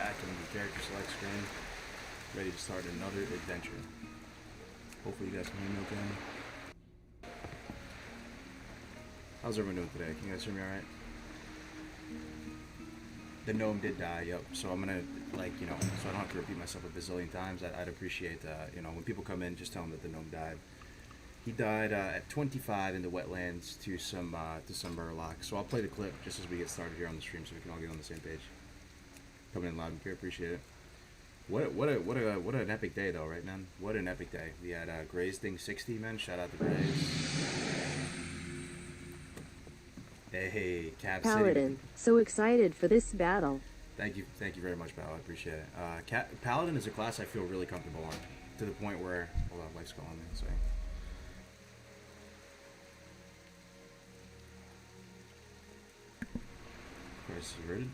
back in the character select screen, ready to start another adventure. Hopefully you guys can hear me okay. How's everyone doing today? Can you guys hear me alright? The gnome did die, yep. So I'm gonna, like, you know, so I don't have to repeat myself a bazillion times. I'd appreciate, you know, when people come in, just tell them that the gnome died. He died at 25 in the wetlands to some murloc. So I'll play the clip just as we get started here on the stream, so we can all get on the same page. Coming in loud and clear, appreciate it. What an epic day though, right, man? What an epic day. We had Gray's Ding 60, man. Shout out to Gray's. Hey, Cap City. Paladin, so excited for this battle. Thank you very much, Pal. I appreciate it. Paladin is a class I feel really comfortable on, to the point where, hold on, wife's calling me. Sorry. Crisis averted.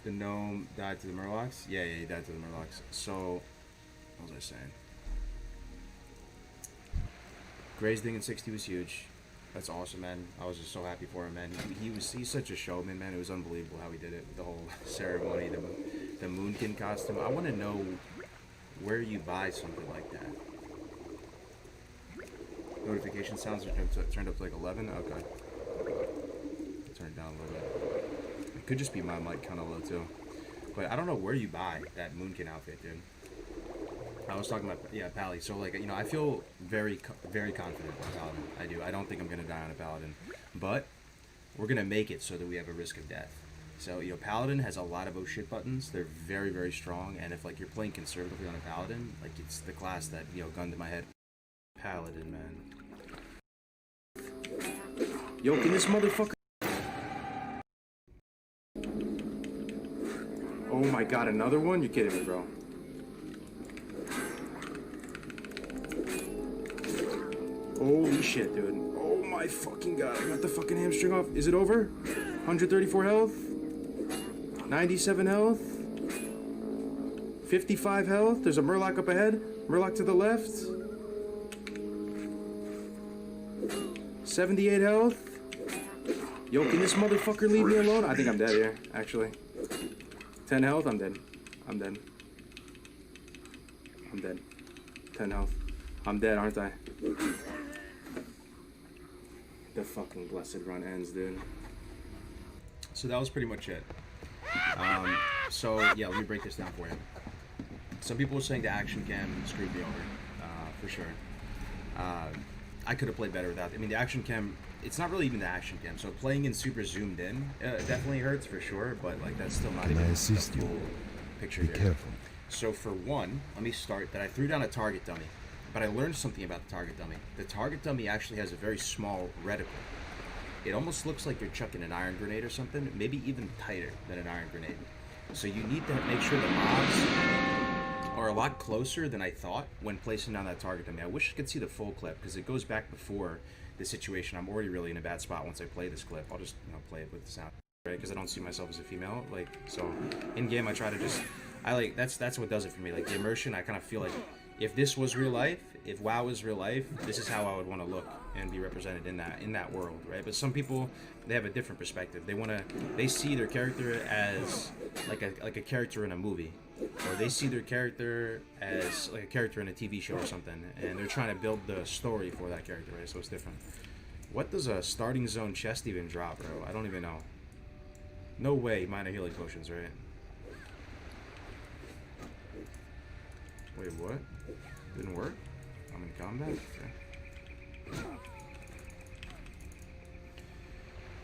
The gnome died to the murlocs. Yeah, he died to the murlocs. So, what was I saying? Gray's Ding in 60 was huge. That's awesome, man. I was just so happy for him, man. He's such a showman, man. It was unbelievable how he did it with the whole ceremony, the Moonkin costume. I want to know where you buy something like that. Notification sounds are turned up to like 11. Okay. Turn it down a little bit. It could just be my mic kind of low too, but I don't know where you buy that Moonkin outfit, dude. I was talking about, yeah, Pally. So, like, you know, I feel very confident on Paladin. I do. I don't think I'm going to die on a Paladin. But we're going to make it so that we have a risk of death. So, you know, Paladin has a lot of oh shit buttons. They're very, very strong. And if, like, you're playing conservatively on a Paladin, like, it's the class that, you know, gun to my head. Paladin, man. Yo, can this motherfucker... Oh my god, another one? You're kidding me, bro. Holy shit, dude. Oh my fucking god, I got the fucking hamstring off. Is it over? 134 health? 97 health? 55 health? There's a murloc up ahead. Murloc to the left. 78 health. Yo, can this motherfucker leave me alone? I think I'm dead here, actually. 10 health? I'm dead. I'm dead. I'm dead. 10 health. I'm dead, aren't I? The fucking blessed run ends, dude. So that was pretty much it. So yeah, let me break this down for you. Some people were saying the action cam screwed me over, for sure. I could have played better without. I mean, the action cam. It's not really even the action cam. So playing in super zoomed in definitely hurts for sure. But like that's still not even the full picture here. Be careful. So for one, let me start that I threw down a target dummy. But I learned something about the target dummy. The target dummy actually has a very small reticle. It almost looks like you're chucking an iron grenade or something, maybe even tighter than an iron grenade. So you need to make sure the mobs are a lot closer than I thought when placing down that target dummy. I wish I could see the full clip because it goes back before the situation. I'm already really in a bad spot once I play this clip. I'll just, you know, play it with the sound, right? Because I don't see myself as a female. Like, so in game I try to just, that's what does it for me. Like the immersion, I kind of feel like if this was real life, if WoW was real life, this is how I would want to look and be represented in that world, right? But some people, they have a different perspective. They see their character as like a character in a movie, or they see their character as like a character in a TV show or something, and they're trying to build the story for that character, right? So it's different. What does a starting zone chest even drop, bro? I don't even know. No way, minor healing potions, right? Wait, what? Didn't work? I'm in combat? Okay.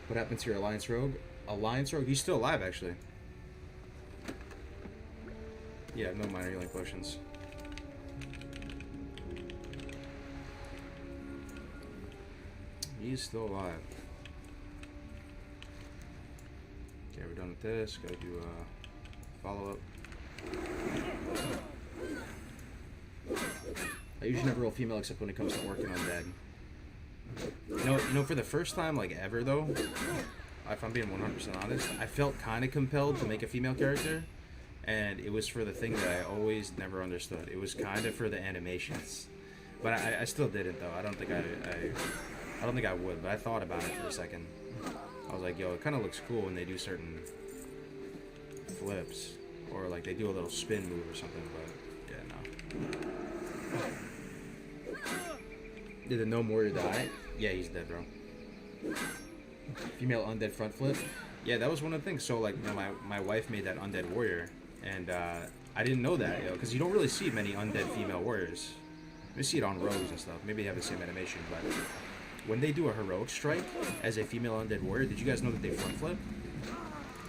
What happened to your Alliance Rogue? Alliance Rogue? He's still alive, actually. Yeah, no minor healing potions. He's still alive. Okay, we're done with this. Gotta do a follow-up. I usually never roll female except when it comes to working on dead. You know, for the first time, like, ever, though, if I'm being 100% honest, I felt kind of compelled to make a female character, and it was for the thing that I always never understood. It was kind of for the animations. But I still didn't, though. I don't think I would, but I thought about it for a second. I was like, yo, it kind of looks cool when they do certain flips. Or like they do a little spin move or something, but yeah, no. Did the Gnome Warrior die? Yeah, he's dead, bro. Female undead front flip? Yeah, that was one of the things. So like, you know, my wife made that undead warrior, and I didn't know that, because you don't really see many undead female warriors. You see it on rogues and stuff. Maybe they have the same animation, but when they do a heroic strike as a female undead warrior, did you guys know that they front flip?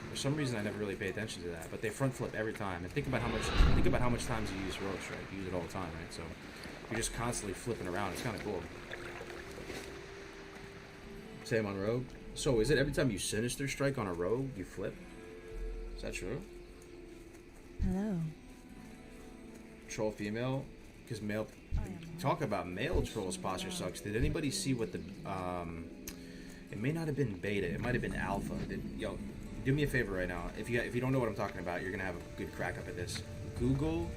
For some reason, I never really pay attention to that, but they front flip every time. And think about how much times you use heroic strike. You use it all the time, right? So you're just constantly flipping around. It's kind of cool. Same on rogue. So is it every time you sinister strike on a rogue, you flip? Is that true? Hello. Troll female, because male. Talk about male trolls posture sucks. Did anybody see what the it may not have been beta, it might have been alpha. Yo, do me a favor right now. If you don't know what I'm talking about, you're gonna have a good crack up at this. Google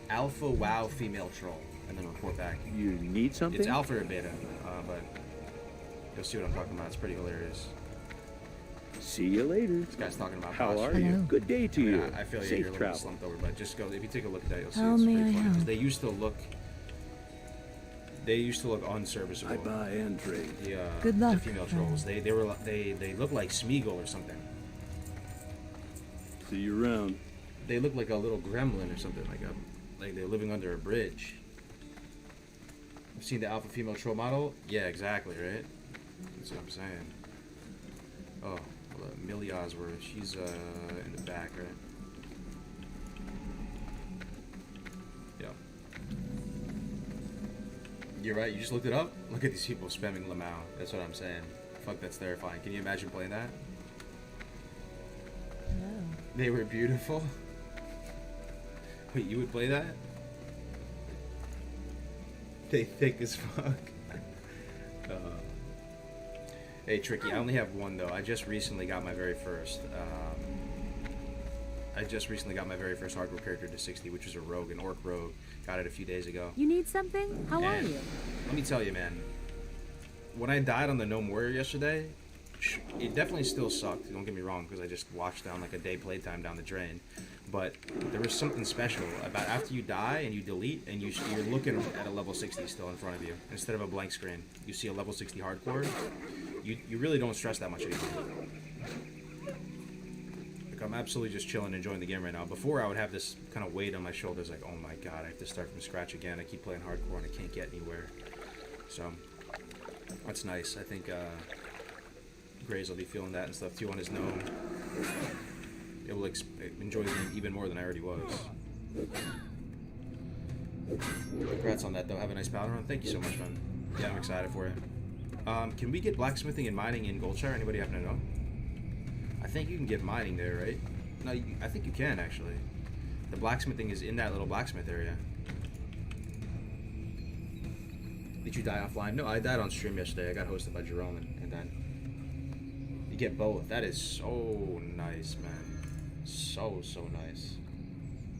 alpha WoW female troll and then report back. You need something? It's alpha or beta, but you'll see what I'm talking about. It's pretty hilarious. See you later. This guy's talking about How posture. are you? Hello. Good day to you. I feel like Safe you're a little travel. slumped over, but just go. If you take a look at that, you'll see How it's may pretty I funny. 'Cause help? they used to look unserviceable. I buy and trade. Good The luck, female friend. trolls. They look like Smeagol or something. See you around. They look like a little gremlin or something, like they're living under a bridge. I've seen the alpha female troll model. Yeah, exactly, right? That's what I'm saying. Oh, well, Millie Osworth. She's in the back, right? Yeah. You're right. You just looked it up. Look at these people spamming Lamau. That's what I'm saying. Fuck, that's terrifying. Can you imagine playing that? Hello. They were beautiful. Wait, you would play that? They thick as fuck. Hey, Tricky, I only have one though. I just recently got my very first. Hardcore character to 60, which was a rogue, an orc rogue. Got it a few days ago. You need something? How are And you? Let me tell you, man. When I died on the Gnome Warrior yesterday, it definitely still sucked. Don't get me wrong, because I just watched down like a day playtime down the drain. But there was something special about after you die and you delete and you're looking at a level 60 still in front of you instead of a blank screen. You see a level 60 hardcore. You really don't stress that much anymore. Like I'm absolutely just chilling, enjoying the game right now. Before I would have this kind of weight on my shoulders, like, oh my god, I have to start from scratch again. I keep playing hardcore and I can't get anywhere. So that's nice. I think Grays will be feeling that and stuff too on his gnome. It will enjoy the game even more than I already was. Congrats on that though. Have a nice powder run. Thank you so much, man. Yeah, I'm excited for it. Can we get blacksmithing and mining in Goldshire? Anybody happen to know? I think you can get mining there, right? No, I think you can actually. The blacksmithing is in that little blacksmith area. Did you die offline? No, I died on stream yesterday. I got hosted by Jerome and then you get both. That is so nice, man. So nice.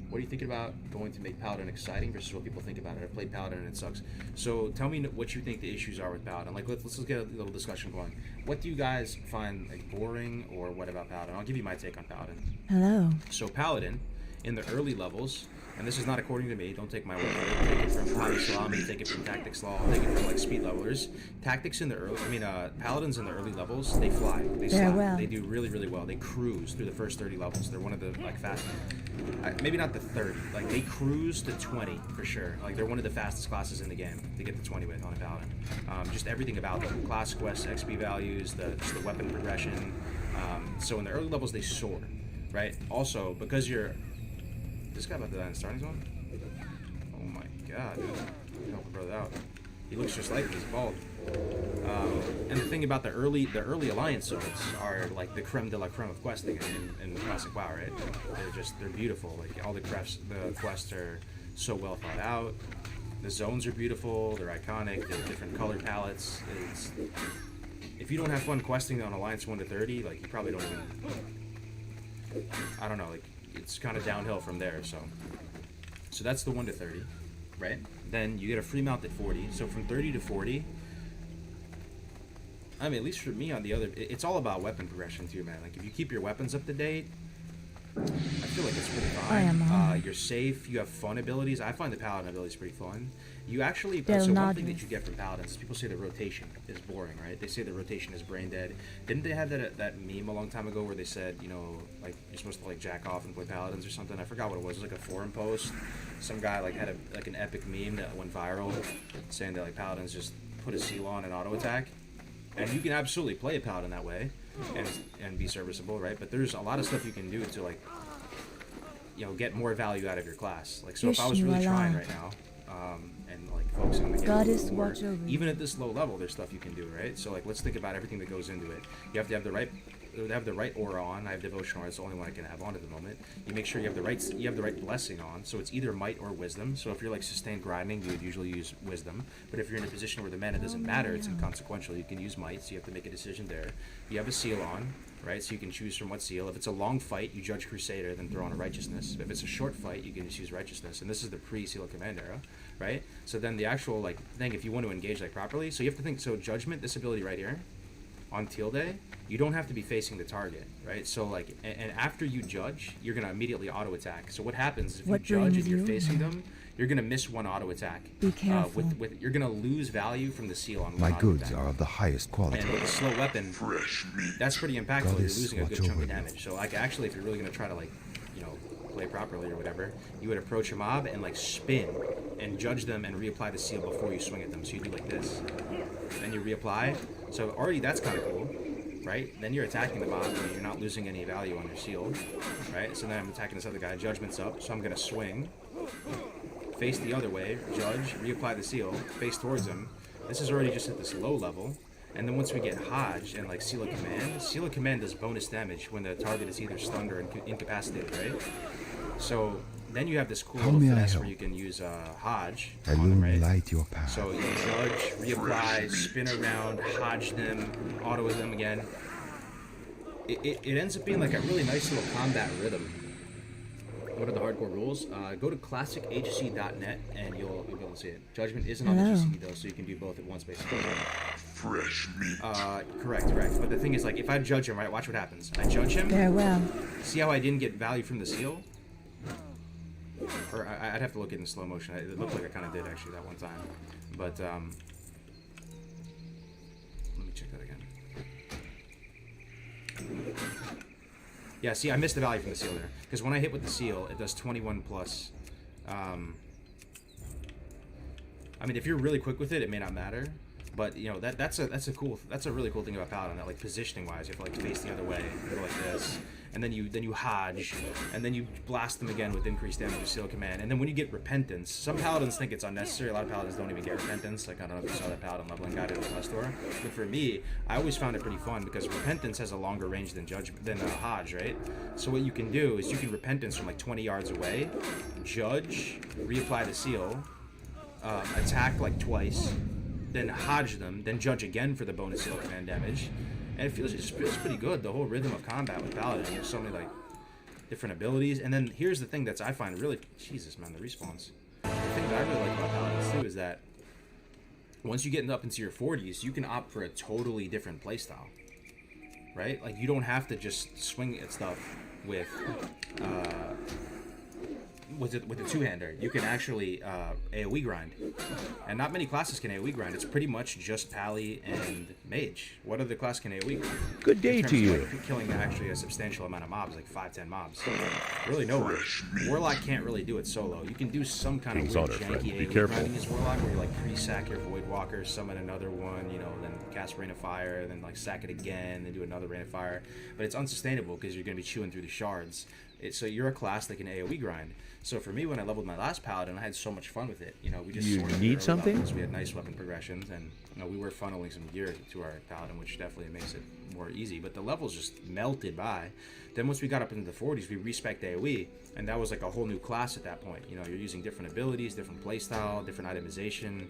What are you thinking about going to make Paladin exciting versus what people think about it? I played Paladin and it sucks. So tell me what you think the issues are with Paladin. Like let's get a little discussion going. What do you guys find like boring or what about Paladin? I'll give you my take on Paladin. Hello. So Paladin, in the early levels, and this is not according to me, don't take my word for it, take it from Tommy Salami, take it from Tactics Law, take it from like speed levelers. Tactics in the early, Paladins in the early levels, they fly, they Very slap, well. they do really, really well. They cruise through the first 30 levels. They're one of the like fast, maybe not the 30, like they cruise to 20 for sure. Like they're one of the fastest classes in the game to get to 20 with on a Paladin. Just everything about them, class quests, XP values, just the weapon progression. So in the early levels they soar, right? Also, because you're this guy about to die in the starting zone? Oh my god, dude. Help a brother out. He looks just like him, he's bald. And the thing about the early Alliance swords are like the creme de la creme of questing in Classic WoW, right? They're beautiful. Like all the quests are so well thought out. The zones are beautiful, they're iconic, they're different color palettes. If you don't have fun questing on Alliance 1 to 30, like you probably don't even, I don't know, like it's kind of downhill from there. So that's the 1 to 30, right? Then you get a free mount at 40. So from 30 to 40, I mean, at least for me on the other, it's all about weapon progression too, man. Like if you keep your weapons up to date, I feel like it's pretty I am fine. on. You're safe. You have fun abilities. I find the paladin abilities pretty fun. You actually, Del so one thing Nado. that you get from paladins is people say the rotation is boring, right? They say the rotation is brain dead. Didn't they have that meme a long time ago where they said, you know, like you're supposed to like jack off and play paladins or something? I forgot what it was. It was like a forum post. Some guy like had an epic meme that went viral saying that like paladins just put a seal on and auto attack. And you can absolutely play a paladin that way and be serviceable, right? But there's a lot of stuff you can do to like, you know, get more value out of your class. Like, so if I was really trying right now, and like focusing on the game Goddess, more, watch over you. even at this low level, there's stuff you can do, right? So like, let's think about everything that goes into it. You have to have the right aura on. I have devotion aura. It's the only one I can have on at the moment. You make sure you have the right blessing on. So it's either might or wisdom. So if you're like sustained grinding, you would usually use wisdom. But if you're in a position where the mana doesn't matter, it's inconsequential. You can use might. So you have to make a decision there. You have a seal on, right? So you can choose from what seal. If it's a long fight, you judge Crusader, then throw on a righteousness. If it's a short fight, you can just use righteousness. And this is the pre-seal of command era, right? So then the actual like thing, if you want to engage like properly, so you have to think. So judgment, this ability right here, on Teal Day, you don't have to be facing the target, right? So like, and after you judge, you're gonna immediately auto attack. So what happens is if What you judge brings and you're you? facing them, you're gonna miss one auto attack. Be careful. You're gonna lose value from the seal on one My auto goods attack. are of the highest quality. And with a slow weapon, that's pretty impactful. You're Goddess, losing a good watch chunk of over you. damage. So like, actually, if you're really gonna try to like, you know, play properly or whatever, you would approach a mob and like spin and judge them and reapply the seal before you swing at them. So you do like this, then you reapply. So already that's kind of cool, right? Then you're attacking the mob and you're not losing any value on your seal, right? So then I'm attacking this other guy. Judgment's up, so I'm gonna swing, face the other way, judge, reapply the seal, face towards him. This is already just at this low level. And then once we get Hodge and like Seal of Command does bonus damage when the target is either stunned or So then you have this cool How little may I finesse help? where you can use Hodge on them, right? Illuminate your path. So you judge, reapply, spin around, Hodge them, auto them again. It ends up being like a really nice little combat rhythm. What are the hardcore rules? Go to classichc.net and you'll be able to see it. Judgment isn't on the Hello. GC though, so you can do both at once basically. Fresh meat. Correct. But the thing is, like, if I judge him, right, watch what happens. I judge him. Farewell. See how I didn't get value from the seal? Or I'd have to look at it in slow motion. It looked like I kind of did actually that one time. But let me check that again. Yeah, see, I missed the value from the seal there. Because when I hit with the seal, it does 21 plus. I mean, if you're really quick with it, it may not matter. But you know that's a really cool thing about Paladin, that like positioning wise, you have to like face the other way, go like this, and then you Hodge, and then you blast them again with increased damage with Seal Command, and then when you get Repentance, some Paladins think it's unnecessary. A lot of Paladins don't even get Repentance. Like I don't know if you saw that Paladin leveling guide in the store, but for me, I always found it pretty fun because Repentance has a longer range than Hodge, right? So what you can do is you can Repentance from like 20 yards away, judge, reapply the seal, attack like twice. Then Hodge them, then judge again for the bonus Seal Command damage, and it just feels pretty good. The whole rhythm of combat with Paladin, there's so many like different abilities. And then here's the thing that I find really, Jesus man, the respawns. The thing that I really like about Paladins too is that once you get up into your 40s, you can opt for a totally different playstyle, right? Like you don't have to just swing at stuff with a two-hander. You can actually AOE grind, and not many classes can AOE grind. It's pretty much just Pally and Mage. What other class can AOE grind? Good day In terms to of, you. like, killing actually a substantial amount of mobs, like 5-10 mobs. Really no one. Warlock can't really do it solo. You can do some kind of King's weird Honor, friend. janky Be AOE careful. grinding as Warlock, where you like pre-sack your Voidwalker, summon another one, you know, then cast Rain of Fire, then like sack it again, then do another Rain of Fire. But it's unsustainable because you're going to be chewing through the shards. So you're a class that can AOE grind. So for me, when I leveled my last Paladin, I had so much fun with it. You know, we just You sorted need early something? levels, we had nice weapon progressions, and you know, we were funneling some gear to our Paladin, which definitely makes it more easy. But the levels just melted by. Then once we got up into the 40s, we respec AOE, and that was like a whole new class at that point. You know, you're using different abilities, different playstyle, different itemization.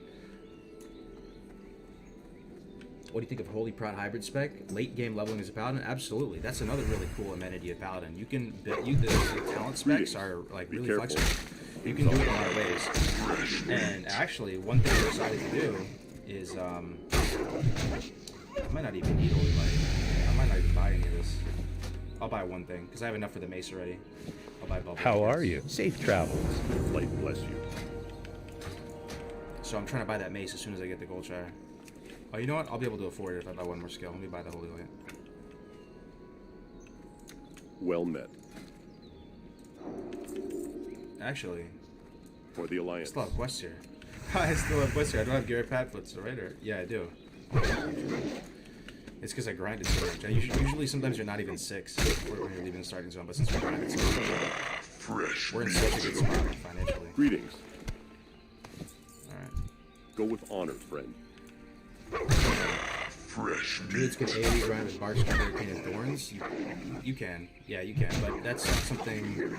What do you think of Holy Prod Hybrid spec? Late game leveling as a Paladin? Absolutely. That's another really cool amenity of Paladin. You can the talent specs are like really careful. flexible. You can do it in a lot of ways. And actually, one thing we decided to do is I might not even need Holy Light. I might not even buy any of this. I'll buy one thing, because I have enough for the mace already. I'll buy bubble. How are you? Safe travels. Light bless you. So I'm trying to buy that mace as soon as I get the gold shire. Oh, you know what? I'll be able to afford it if I buy one more skill. Let me buy the Holy Light. Well met. Actually, For the I Alliance. still have quests here. I still have quests here. I don't have Garrett Padfoots, right? Or, yeah, I do. It's because I grinded so much. Usually, sometimes you're not even 6 when you're leaving the starting zone, but since we grinded so much, Fresh we're in meat. such a good spot financially. Greetings. Alright. Go with honor, friend. Fresh Druids meat. can AOE grind with Barks, Hurricane, and Thorns. You can. Yeah, you can. But that's not something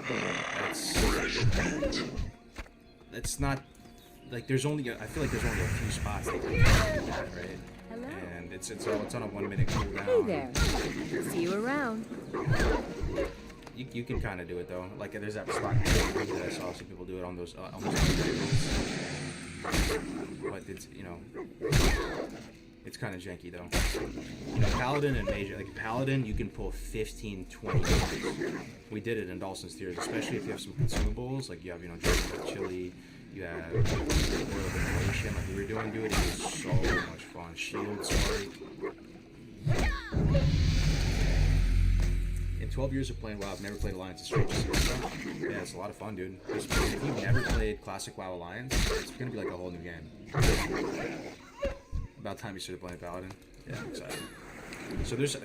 that's not like there's only I feel like there's only a few spots that can do that, right? Hello. And it's on a 1 minute cooldown. Hey there. See you around. You can kind of do it though. Like there's that spot that I saw some people do it on those but it's it's kind of janky though. Paladin and Mage, like Paladin, you can pull 15, 20 times. We did it in Dawson's Tears, especially if you have some consumables, like you have, chili, you have oil of immolation, like we were doing, dude. It was so much fun. Shields, in 12 years of playing WoW, I've never played Alliance. It's straight stuff. Yeah, it's a lot of fun, dude. If you've never played Classic WoW Alliance, it's gonna be like a whole new game. About time you started playing Paladin. Yeah, I'm excited. So the spec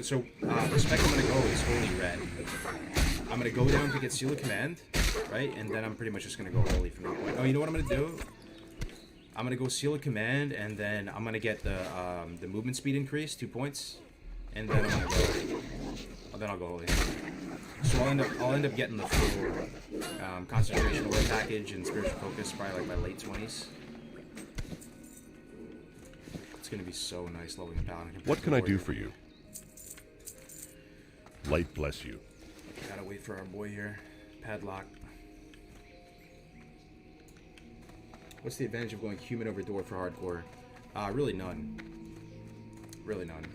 I'm gonna go is Holy Red. I'm gonna go down to get Seal of Command, right? And then I'm pretty much just gonna go Holy from that point. Oh, you know what I'm gonna do? I'm gonna go Seal of Command, and then I'm gonna get the movement speed increase, 2 points, and then I'll go Holy. So I'll end up getting the full concentration away package and spiritual focus probably like my late 20s. It's gonna be so nice leveling a Paladin. What can I do for you? Light bless you. Gotta wait for our boy here. Padlock. What's the advantage of going human over dwarf for hardcore? Really none. Really none.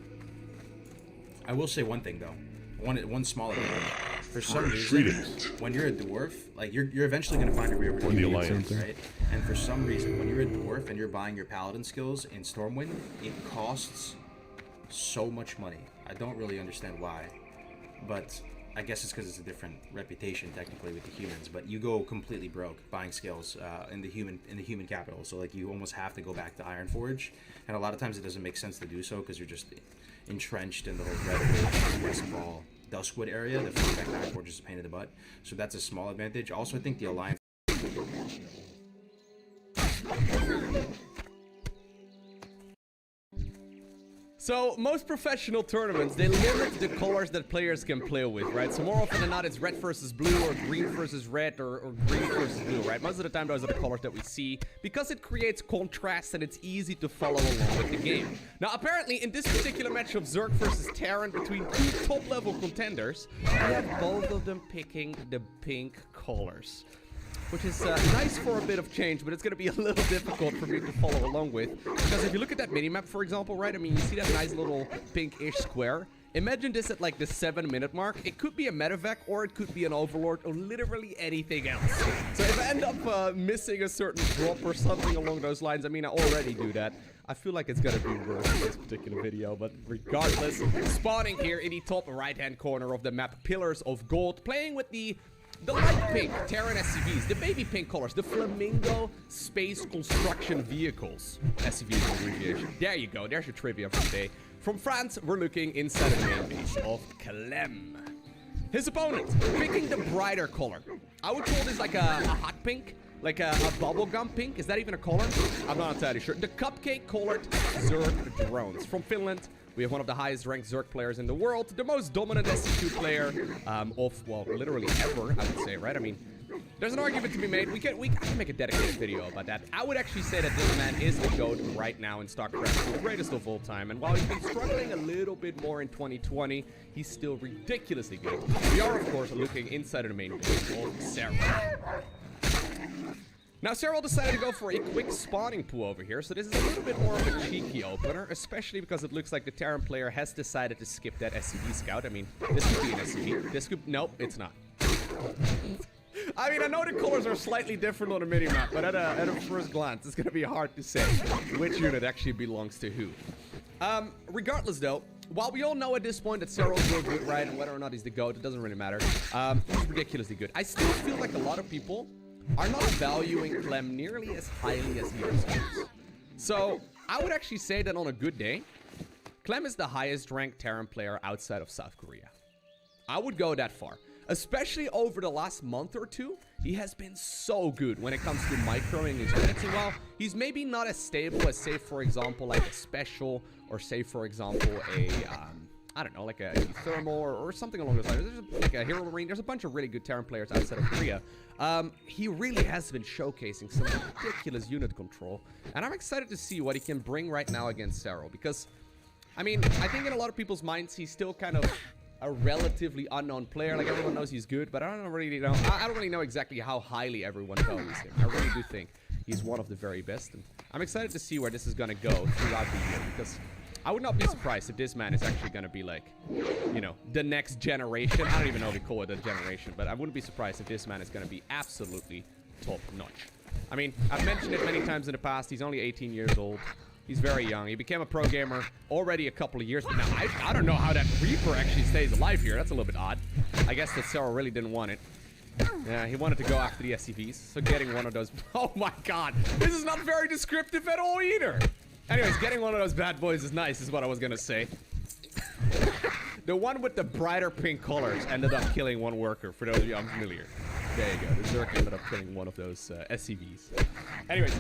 I will say one thing though. One small advantage. For some reason, when you're a dwarf, like you're eventually gonna find a rear For the Alliance. right? And for some reason, when you're a dwarf and you're buying your paladin skills in Stormwind, it costs so much money. I don't really understand why, but I guess it's because it's a different reputation technically with the humans. But you go completely broke buying skills in the human capital. So like you almost have to go back to Ironforge, and a lot of times it doesn't make sense to do so because you're just entrenched in the whole Red Westfall Duskwood area. The back to Ironforge is a pain in the butt. So that's a small advantage. Also, I think the Alliance. So, most professional tournaments, they limit the colors that players can play with, right? So more often than not, it's red versus blue, or green versus red, or green versus blue, right? Most of the time, those are the colors that we see, because it creates contrast and it's easy to follow along with the game. Now, apparently, in this particular match of Zerg versus Terran between two top-level contenders, we have both of them picking the pink colors. Which is nice for a bit of change, but it's going to be a little difficult for me to follow along with. Because if you look at that minimap, for example, right? I mean, you see that nice little pinkish square. Imagine this at like the 7-minute mark. It could be a medevac, or it could be an overlord, or literally anything else. So if I end up missing a certain drop or something along those lines, I mean, I already do that. I feel like it's gonna be worse in this particular video, but regardless, spawning here in the top right-hand corner of the map, Pillars of Gold, playing with the light pink Terran SCVs, the baby pink colors, the Flamingo Space Construction Vehicles. SCV is an abbreviation. There you go, there's your trivia for today. From France, we're looking inside the main base of Clem. His opponent, picking the brighter color. I would call this like a hot pink, like a bubblegum pink. Is that even a color? I'm not entirely sure. The cupcake colored Zerg drones. From Finland, we have one of the highest ranked Zerg players in the world, the most dominant SC2 player of, well, literally ever, I would say, right? I mean, there's an argument to be made. I can make a dedicated video about that. I would actually say that this man is the GOAT right now in StarCraft, the greatest of all time. And while he's been struggling a little bit more in 2020, he's still ridiculously good. We are, of course, looking inside of the main base of Sarah. Now, Cyril decided to go for a quick spawning pool over here, so this is a little bit more of a cheeky opener, especially because it looks like the Terran player has decided to skip that SCV scout. I mean, this could be an SCV. This could... Nope, it's not. I mean, I know the colors are slightly different on the minimap, but at a first glance, it's going to be hard to say which unit actually belongs to who. Regardless, though, while we all know at this point that Cyril's real good, right, and whether or not he's the GOAT, it doesn't really matter. He's ridiculously good. I still feel like a lot of people are not valuing Clem nearly as highly as he deserves. So, I would actually say that on a good day, Clem is the highest ranked Terran player outside of South Korea. I would go that far. Especially over the last month or two, he has been so good when it comes to microing his units. And while he's maybe not as stable as, say, for example, like a special, or say, for example, a, I don't know, like a thermal or something along those lines. There's like a hero marine. There's a bunch of really good Terran players outside of Korea. He really has been showcasing some ridiculous unit control. And I'm excited to see what he can bring right now against Cyril. Because, I mean, I think in a lot of people's minds, he's still kind of a relatively unknown player. Like, everyone knows he's good, but I don't really know exactly how highly everyone values him. I really do think he's one of the very best, and I'm excited to see where this is gonna go throughout the year, because I would not be surprised if this man is actually gonna be like, you know, the next generation. I don't even know if we call it a generation, but I wouldn't be surprised if this man is gonna be absolutely top notch. I mean, I've mentioned it many times in the past. He's only 18 years old. He's very young. He became a pro gamer already a couple of years. But now, I don't know how that Reaper actually stays alive here. That's a little bit odd. I guess that Cyril really didn't want it. Yeah, he wanted to go after the SCVs. So getting one of those... Oh my god. This is not very descriptive at all either. Anyways, getting one of those bad boys is nice, is what I was going to say. The one with the brighter pink colors ended up killing one worker, for those of you unfamiliar. There you go. The Zerg ended up killing one of those SCVs. Anyways,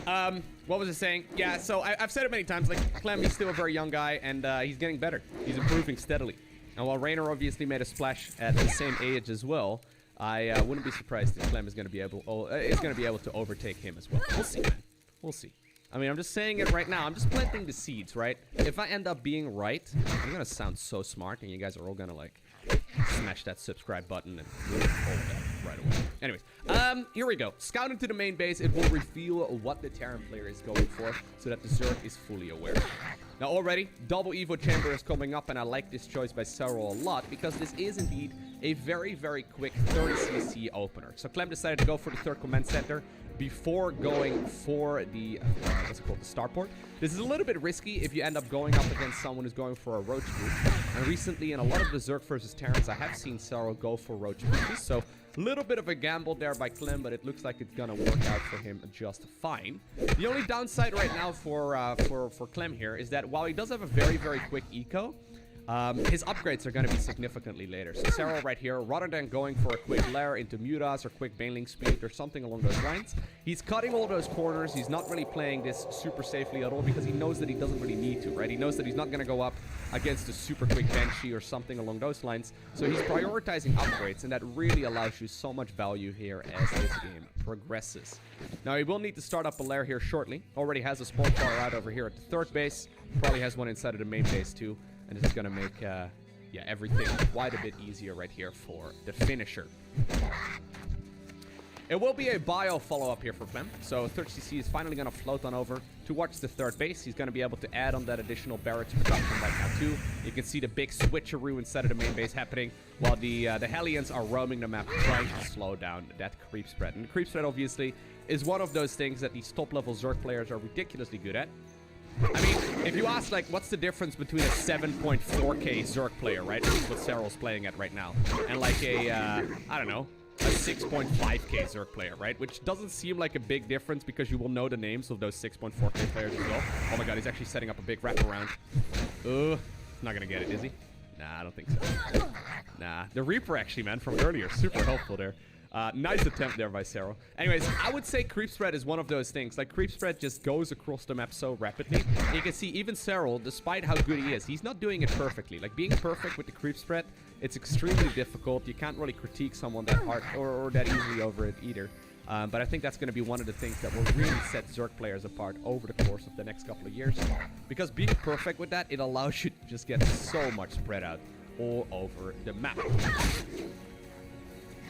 what was I saying? Yeah, so I've said it many times, like, Clem, he's still a very young guy, and he's getting better. He's improving steadily. And while Raynor obviously made a splash at the same age as well, I wouldn't be surprised if Clem is going to be able to overtake him as well. We'll see, man. We'll see. I mean, I'm just saying it right now. I'm just planting the seeds, right? If I end up being right, I'm going to sound so smart, and you guys are all going to, like, smash that subscribe button and all that right away. Anyways, here we go. Scout into the main base. It will reveal what the Terran player is going for, so that the Zerg is fully aware. Now, already, double Evo Chamber is coming up, and I like this choice by Cyril a lot, because this is indeed a very, very quick 30cc opener. So Clem decided to go for the third command center before going for the, what's it called, the starport. This is a little bit risky if you end up going up against someone who's going for a roach group. And recently, in a lot of the Zerg versus Terrans, I have seen Cyril go for roach groups. So a little bit of a gamble there by Clem, but it looks like it's gonna work out for him just fine. The only downside right now for Clem here is that while he does have a very, very quick eco, his upgrades are going to be significantly later. So Cyril right here, rather than going for a quick lair into Mutas or quick Baneling Speed or something along those lines, he's cutting all those corners. He's not really playing this super safely at all, because he knows that he doesn't really need to, right? He knows that he's not going to go up against a super quick Banshee or something along those lines. So he's prioritizing upgrades, and that really allows you so much value here as this game progresses. Now, he will need to start up a lair here shortly. Already has a spawn tower out over here at the third base. Probably has one inside of the main base too. And this is going to make, yeah, everything quite a bit easier right here for the finisher. It will be a bio follow-up here for Clem. So 30cc is finally going to float on over towards the third base. He's going to be able to add on that additional barracks production right now too. You can see the big switcheroo inside of the main base happening, while the Hellions are roaming the map trying to slow down that creep spread. And the creep spread, obviously, is one of those things that these top-level Zerg players are ridiculously good at. I mean, if you ask, like, what's the difference between a 7.4k Zerg player, right, which is what Cyril's playing at right now, and like a, I don't know, a 6.5k Zerg player, right, which doesn't seem like a big difference because you will know the names of those 6.4k players as well. Oh my god, he's actually setting up a big wraparound. Not gonna get it, is he? Nah, I don't think so. Nah, the Reaper actually, man, from earlier, super helpful there. Nice attempt there by Cyril. Anyways, I would say creep spread is one of those things. Like, creep spread just goes across the map so rapidly. And you can see even Cyril, despite how good he is, he's not doing it perfectly. Like, being perfect with the creep spread, it's extremely difficult. You can't really critique someone that hard or that easily over it either. But I think that's going to be one of the things that will really set Zerg players apart over the course of the next couple of years. Because being perfect with that, it allows you to just get so much spread out all over the map.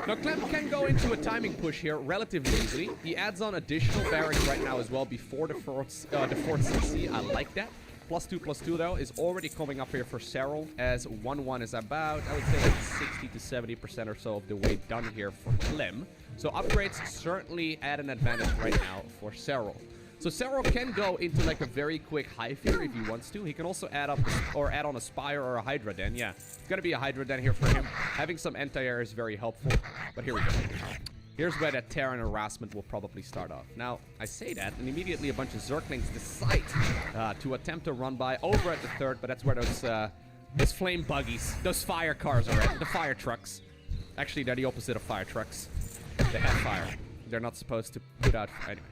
Now, Clem can go into a timing push here relatively easily. He adds on additional barracks right now as well before the fort CC. I like that. +2/+2 though is already coming up here for Serral, as 1-1 is about, I would say, like 60 to 70% or so of the way done here for Clem. So upgrades certainly add an advantage right now for Serral. So Serral can go into like a very quick hive here if he wants to. He can also add on a Spire or a Hydra Den. Yeah, it's gonna be a Hydra Den here for him. Having some anti-air is very helpful. But here we go. Here's where that Terran harassment will probably start off. Now, I say that, and immediately a bunch of Zerglings decide to attempt to run by over at the third, but that's where those flame buggies, those fire cars are at, the fire trucks. Actually, they're the opposite of fire trucks. They have fire. They're not supposed to put out... Anyways.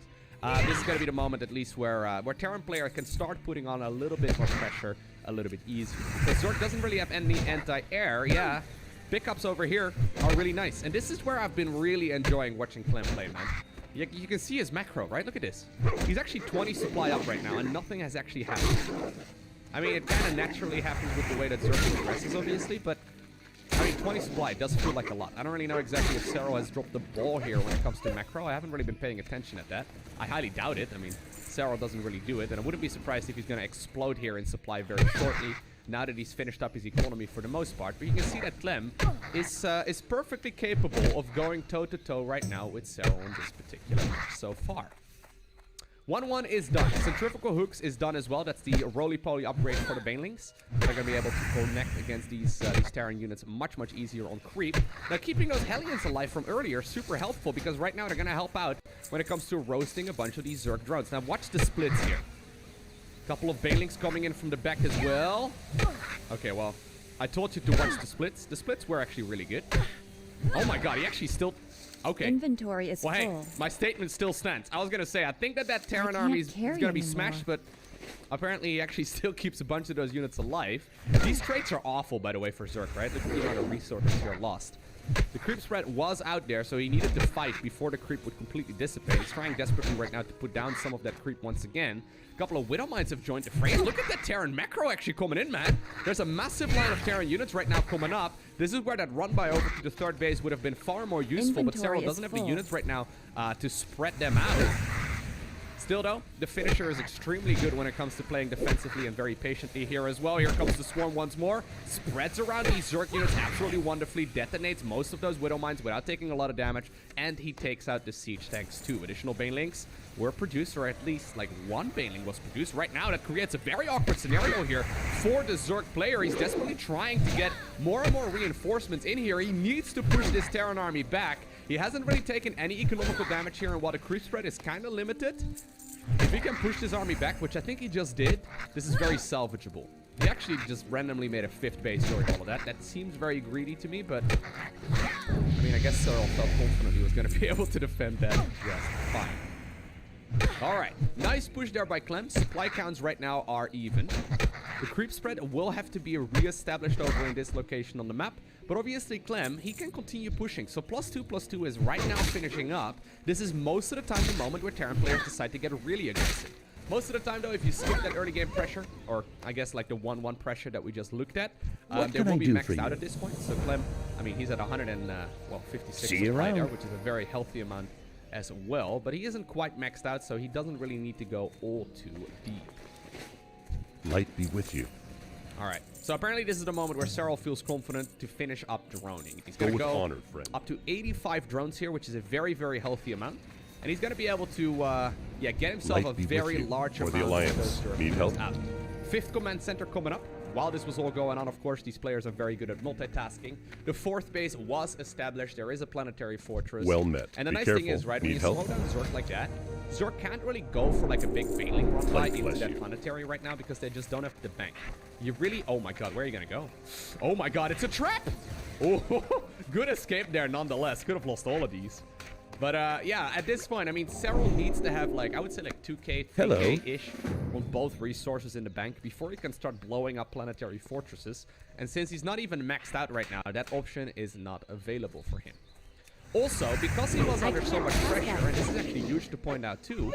This is going to be the moment, at least, where Terran player can start putting on a little bit more pressure, a little bit easier. Because Zerg doesn't really have any anti-air, yeah. Pickups over here are really nice. And this is where I've been really enjoying watching Clem play, man. You can see his macro, right? Look at this. He's actually 20 supply up right now, and nothing has actually happened. I mean, it kind of naturally happens with the way that Zerg progresses, obviously, but... I mean, 20 supply does feel like a lot. I don't really know exactly if Serral has dropped the ball here when it comes to macro. I haven't really been paying attention at that. I highly doubt it. I mean, Serral doesn't really do it, and I wouldn't be surprised if he's going to explode here in supply very shortly, now that he's finished up his economy for the most part. But you can see that Clem is perfectly capable of going toe-to-toe right now with Serral in this particular match so far. 1-1 is done. Centrifugal hooks is done as well. That's the roly-poly upgrade for the banelings. They're going to be able to connect against these Terran units much, much easier on creep. Now, keeping those Hellions alive from earlier, super helpful, because right now they're going to help out when it comes to roasting a bunch of these Zerg drones. Now, watch the splits here. Couple of banelings coming in from the back as well. Okay, well, I told you to watch the splits. The splits were actually really good. Oh my god, he actually still... Okay. Inventory is well, hey, full. my statement still stands. I was going to say, I think that Terran army is going to be smashed, but apparently he actually still keeps a bunch of those units alive. These traits are awful, by the way, for Zerg, right? Look at the amount of resources here lost. The creep spread was out there, so he needed to fight before the creep would completely dissipate. He's trying desperately right now to put down some of that creep once again. A couple of Widow Mines have joined the fray. Look at that Terran macro actually coming in, man. There's a massive line of Terran units right now coming up. This is where that run by over to the third base would have been far more useful, but Serral doesn't have the units right now to spread them out. Still, though, the finisher is extremely good when it comes to playing defensively and very patiently here as well. Here comes the swarm once more. Spreads around these Zerg units absolutely wonderfully. Detonates most of those Widow Mines without taking a lot of damage. And he takes out the siege tanks too. Additional Banelings were produced, or at least like one Baneling was produced. Right now, that creates a very awkward scenario here for the Zerg player. He's desperately trying to get more and more reinforcements in here. He needs to push this Terran army back. He hasn't really taken any economical damage here, and while the creep spread is kind of limited, if he can push this army back, which I think he just did, this is very salvageable. He actually just randomly made a 5th base during all of that. That seems very greedy to me, but I mean, I guess Serral felt confident he was going to be able to defend that just fine. Alright, nice push there by Clem. Supply counts right now are even. The creep spread will have to be re-established over in this location on the map. But obviously Clem, he can continue pushing. So +2/+2 is right now finishing up. This is most of the time the moment where Terran players decide to get really aggressive. Most of the time though, if you skip that early game pressure, or I guess like the 1-1 pressure that we just looked at, they will be maxed out at this point. So Clem, I mean, he's at 156 supply there, which is a very healthy amount as well. But he isn't quite maxed out, so he doesn't really need to go all too deep. Light be with you. Alright, so apparently this is the moment where Serral feels confident to finish up droning. He's going to go honored, friend. up to 85 drones here, which is a very, very healthy amount. And he's going to be able to, get himself a very large amount the Alliance. of those Need help? out. 5th command center coming up. While this was all going on, of course, these players are very good at multitasking. The 4th base was established. There is a planetary fortress. Well met. And the Be nice careful. thing is, right, when Need you help? slow down Zerg like that, Zerg can't really go for like a big Baneling run by into that planetary right now because they just don't have the bank. You really... Oh my god, where are you gonna go? Oh my god, it's a trap! Oh, good escape there nonetheless. Could have lost all of these. But yeah, at this point, I mean, Serral needs to have like, I would say like 2k, 3k-ish on both resources in the bank before he can start blowing up planetary fortresses. And since he's not even maxed out right now, that option is not available for him. Also, because he was under so much pressure, and this is actually huge to point out too,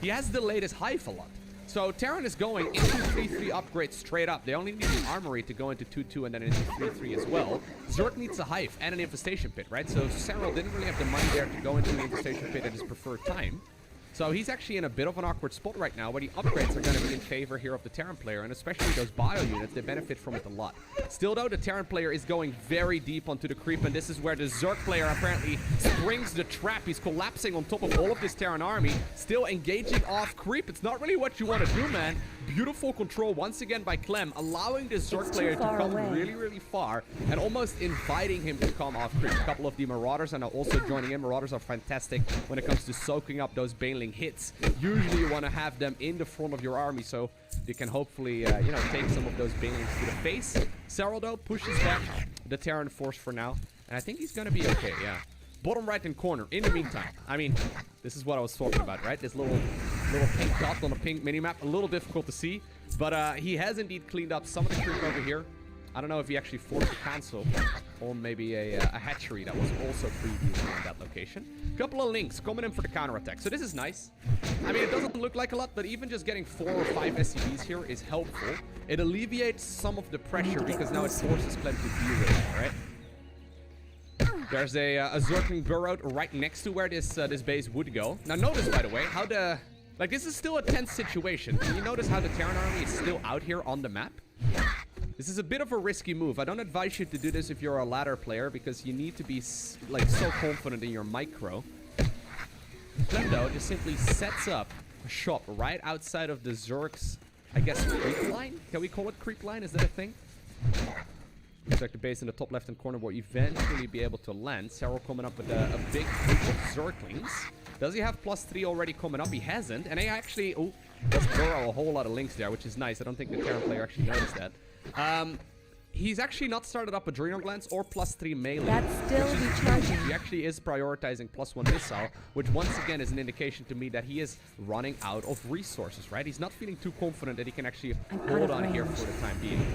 he has delayed his hive a lot. So Terran is going into 3-3 upgrades straight up. They only need the armory to go into 2-2 and then into 3-3 as well. Zerg needs a hive and an infestation pit, right? So Cyril didn't really have the money there to go into the infestation pit at his preferred time. So he's actually in a bit of an awkward spot right now, where the upgrades are going to be in favor here of the Terran player, and especially those bio units, they benefit from it a lot. Still though, the Terran player is going very deep onto the creep, and this is where the Zerg player apparently springs the trap. He's collapsing on top of all of this Terran army, still engaging off creep. It's not really what you want to do, man. Beautiful control once again by Clem, allowing this Zerg player to come really, really far and almost inviting him to come off creep. A couple of the Marauders are now also joining in. Marauders are fantastic when it comes to soaking up those Baneling hits. Usually you want to have them in the front of your army so you can hopefully, you know, take some of those Banelings to the face. Cyril, though, pushes back the Terran force for now, and I think he's going to be okay, yeah. Bottom right-hand corner, in the meantime. I mean, this is what I was talking about, right? This little pink dot on a pink minimap. A little difficult to see, but he has indeed cleaned up some of the creep over here. I don't know if he actually forced a cancel on maybe a hatchery that was also previously in that location. Couple of links coming in for the counterattack. So this is nice. I mean, it doesn't look like a lot, but even just getting 4 or 5 SCVs here is helpful. It alleviates some of the pressure because now it forces Clem to deal with it, right? There's a Zergling burrowed right next to where this base would go. Now notice, by the way, how the... Like, this is still a tense situation. Can you notice how the Terran army is still out here on the map? This is a bit of a risky move. I don't advise you to do this if you're a ladder player, because you need to be, like, so confident in your micro. Clem, though, just simply sets up a shop right outside of the Zerg's, I guess, creep line? Can we call it creep line? Is that a thing? Looks like the base in the top left-hand corner will eventually be able to land. Cyril coming up with a big group of Zerglings. Does he have +3 already coming up? He hasn't. And he actually... Oh, does burrow a whole lot of links there, which is nice. I don't think the Terran player actually noticed that. He's actually not started up Adrenal Glands or +3 melee. That's still recharging. He actually is prioritizing +1 missile, which once again is an indication to me that he is running out of resources, right? He's not feeling too confident that he can actually hold on here for the time being.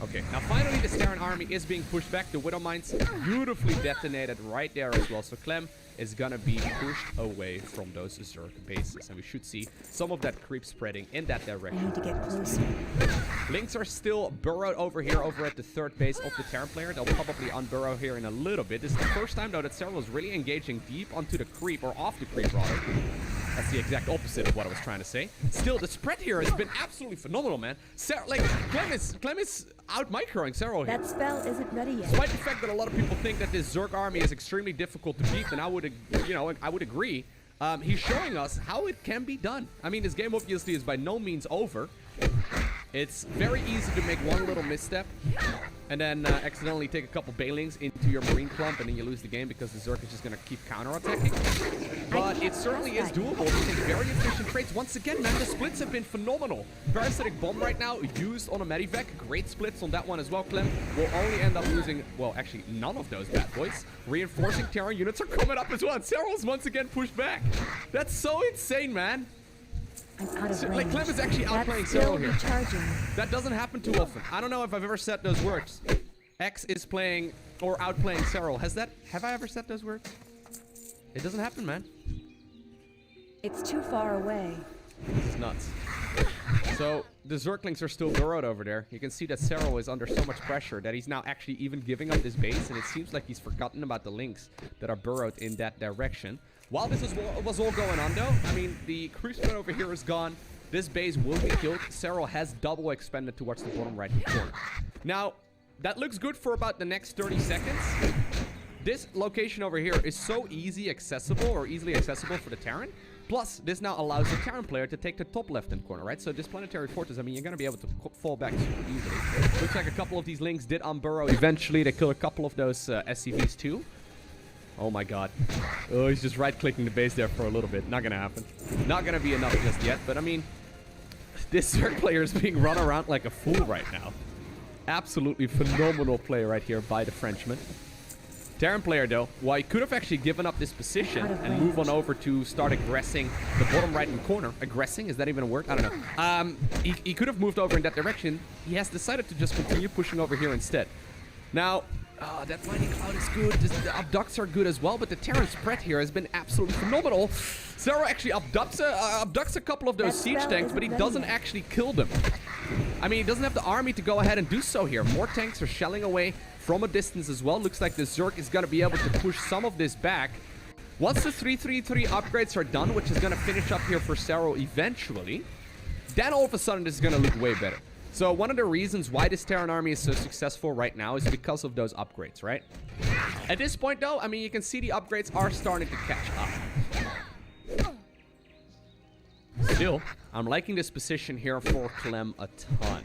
Okay, now finally the Terran army is being pushed back. The Widow Mines beautifully detonated right there as well. So Clem is gonna be pushed away from those Zerg bases, and we should see some of that creep spreading in that direction. I need to get closer. Links are still burrowed over here, over at the third base of the Terran player. They'll probably unburrow here in a little bit. This is the first time, though, that Cyril is really engaging deep onto the creep, or off the creep, rather. That's the exact opposite of what I was trying to say. Still, the spread here has been absolutely phenomenal, man. Clem is out-microing Cyril here. That spell isn't ready yet. Despite the fact that a lot of people think that this Zerg army is extremely difficult to beat, and I would, I would agree. He's showing us how it can be done. I mean, this game obviously is by no means over. It's very easy to make one little misstep and then accidentally take a couple Banelings into your Marine clump, and then you lose the game because the Zerg is just going to keep counterattacking. But it certainly is doable to take very efficient trades. Once again, man, the splits have been phenomenal. Parasitic Bomb right now used on a Medivac. Great splits on that one as well, Clem. We'll only end up losing, well, actually, none of those bad boys. Reinforcing Terran units are coming up as well. And Cyril's once again pushed back. That's so insane, man. I'm out of range. Like, Clem is actually outplaying Cyril here. Recharging. That doesn't happen too often. I don't know if I've ever said those words. X is playing or outplaying Cyril. Have I ever said those words? It doesn't happen, man. It's too far away. This is nuts. So the Zerglings are still burrowed over there. You can see that Cyril is under so much pressure that he's now actually even giving up this base, and it seems like he's forgotten about the links that are burrowed in that direction. While this was all going on, though, I mean, the crew spread over here is gone. This base will be killed. Cyril has double expended towards the bottom right corner. Now, that looks good for about the next 30 seconds. This location over here is so easily accessible for the Terran. Plus, this now allows the Terran player to take the top left-hand corner, right? So this planetary fortress, I mean, you're going to be able to fall back super easily. Looks like a couple of these links did unburrow. Eventually, they kill a couple of those SCVs too. Oh my god. Oh, he's just right-clicking the base there for a little bit. Not going to happen. Not going to be enough just yet, but I mean, this Zerg player is being run around like a fool right now. Absolutely phenomenal play right here by the Frenchman. Terran player, though, while he could have actually given up this position and move on over to start aggressing the bottom right-hand corner. Aggressing? Is that even a word? I don't know. He could have moved over in that direction. He has decided to just continue pushing over here instead. Now, That Blinding Cloud is good. The abducts are good as well, but the Terran spread here has been absolutely phenomenal. Zero actually abducts a couple of those siege tanks, but he doesn't actually kill them. I mean, he doesn't have the army to go ahead and do so here. More tanks are shelling away from a distance as well. Looks like the Zerg is going to be able to push some of this back. Once the 3-3-3 upgrades are done, which is going to finish up here for Zero eventually, then all of a sudden this is going to look way better. So one of the reasons why this Terran army is so successful right now is because of those upgrades, right? At this point, though, I mean, you can see the upgrades are starting to catch up. Still, I'm liking this position here for Clem a ton.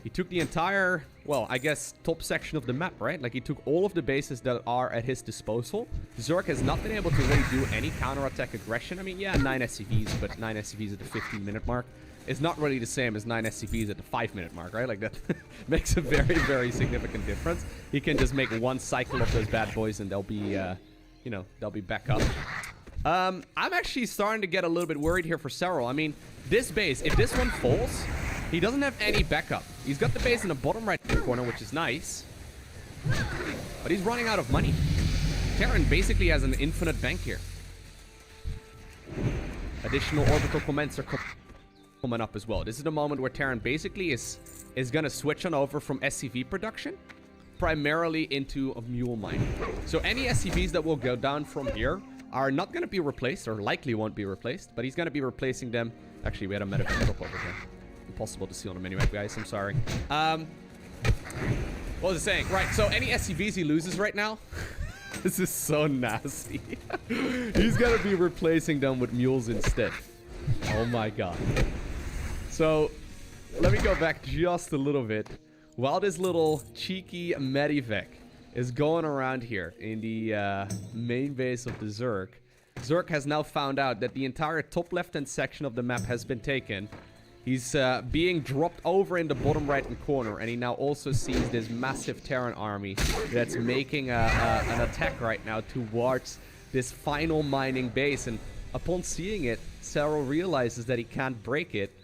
He took the entire, well, I guess, top section of the map, right? Like, he took all of the bases that are at his disposal. Zerg has not been able to really do any counterattack aggression. I mean, yeah, 9 SCVs, but 9 SCVs at the 15-minute mark is not really the same as 9 SCVs at the 5-minute mark, right? Like, that makes a very, very significant difference. He can just make one cycle of those bad boys and they'll be, you know, they'll be back up. I'm actually starting to get a little bit worried here for Serral. I mean, this base, if this one falls, he doesn't have any backup. He's got the base in the bottom right corner, which is nice. But he's running out of money. Terran basically has an infinite bank here. Additional orbital comments are coming up as well. This is the moment where Terran basically is going to switch on over from SCV production primarily into a mule mine. So any SCVs that will go down from here are not going to be replaced, or likely won't be replaced, but he's going to be replacing them. Actually, we had a medical drop over here. Impossible to see on the minimap, guys. I'm sorry. What was I saying? Right, so any SCVs he loses right now, this is so nasty. He's going to be replacing them with mules instead. Oh my god. So, let me go back just a little bit. While this little cheeky Medivac is going around here in the main base of the Zerg, Zerg has now found out that the entire top left-hand section of the map has been taken. He's being dropped over in the bottom right-hand corner, and he now also sees this massive Terran army that's making an attack right now towards this final mining base. And upon seeing it, Serral realizes that he can't break it.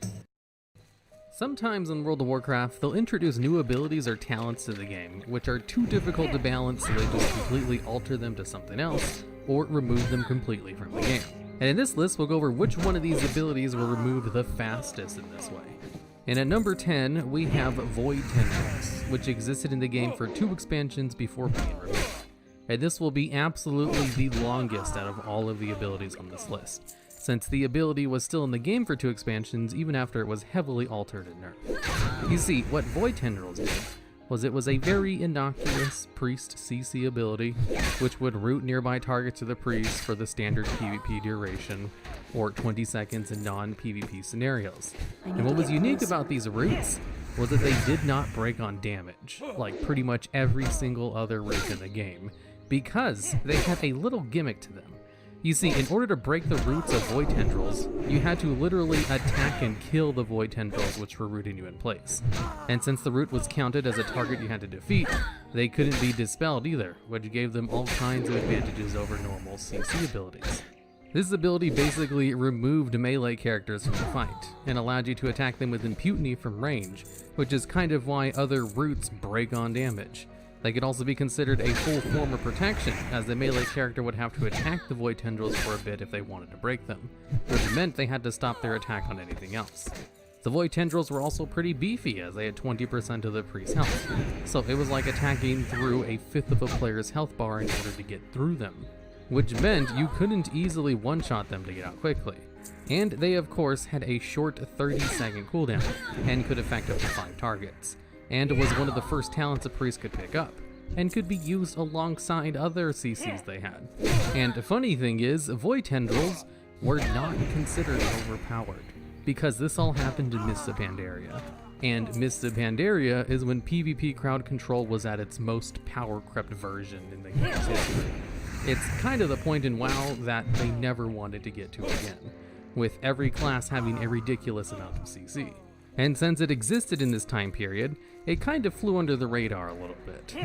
Sometimes in World of Warcraft, they'll introduce new abilities or talents to the game, which are too difficult to balance, so they just completely alter them to something else, or remove them completely from the game. And in this list, we'll go over which one of these abilities will remove the fastest in this way. And at number 10, we have Void Tendrils, which existed in the game for 2 expansions before being removed. And this will be absolutely the longest out of all of the abilities on this list, since the ability was still in the game for 2 expansions even after it was heavily altered and nerfed. You see, what Void Tendrils did was it was a very innocuous priest CC ability, which would root nearby targets to the priest for the standard PvP duration, or 20 seconds in non-PvP scenarios. And what was unique about these roots was that they did not break on damage, like pretty much every single other root in the game, because they had a little gimmick to them. You see, in order to break the roots of Void Tendrils, you had to literally attack and kill the Void Tendrils which were rooting you in place. And since the root was counted as a target you had to defeat, they couldn't be dispelled either, which gave them all kinds of advantages over normal CC abilities. This ability basically removed melee characters from the fight, and allowed you to attack them with impunity from range, which is kind of why other roots break on damage. They could also be considered a full form of protection, as the melee character would have to attack the Void Tendrils for a bit if they wanted to break them, which meant they had to stop their attack on anything else. The Void Tendrils were also pretty beefy, as they had 20% of the priest's health, so it was like attacking through a fifth of a player's health bar in order to get through them, which meant you couldn't easily one-shot them to get out quickly. And they of course had a short 30-second cooldown, and could affect up to 5 targets. And was one of the first talents a priest could pick up, and could be used alongside other CCs they had. And the funny thing is, Void Tendrils were not considered overpowered, because this all happened in Mists of Pandaria. And Mists of Pandaria is when PvP crowd control was at its most power-crept version in the game's history. It's kind of the point in WoW that they never wanted to get to again, with every class having a ridiculous amount of CC. And since it existed in this time period, it kind of flew under the radar a little bit.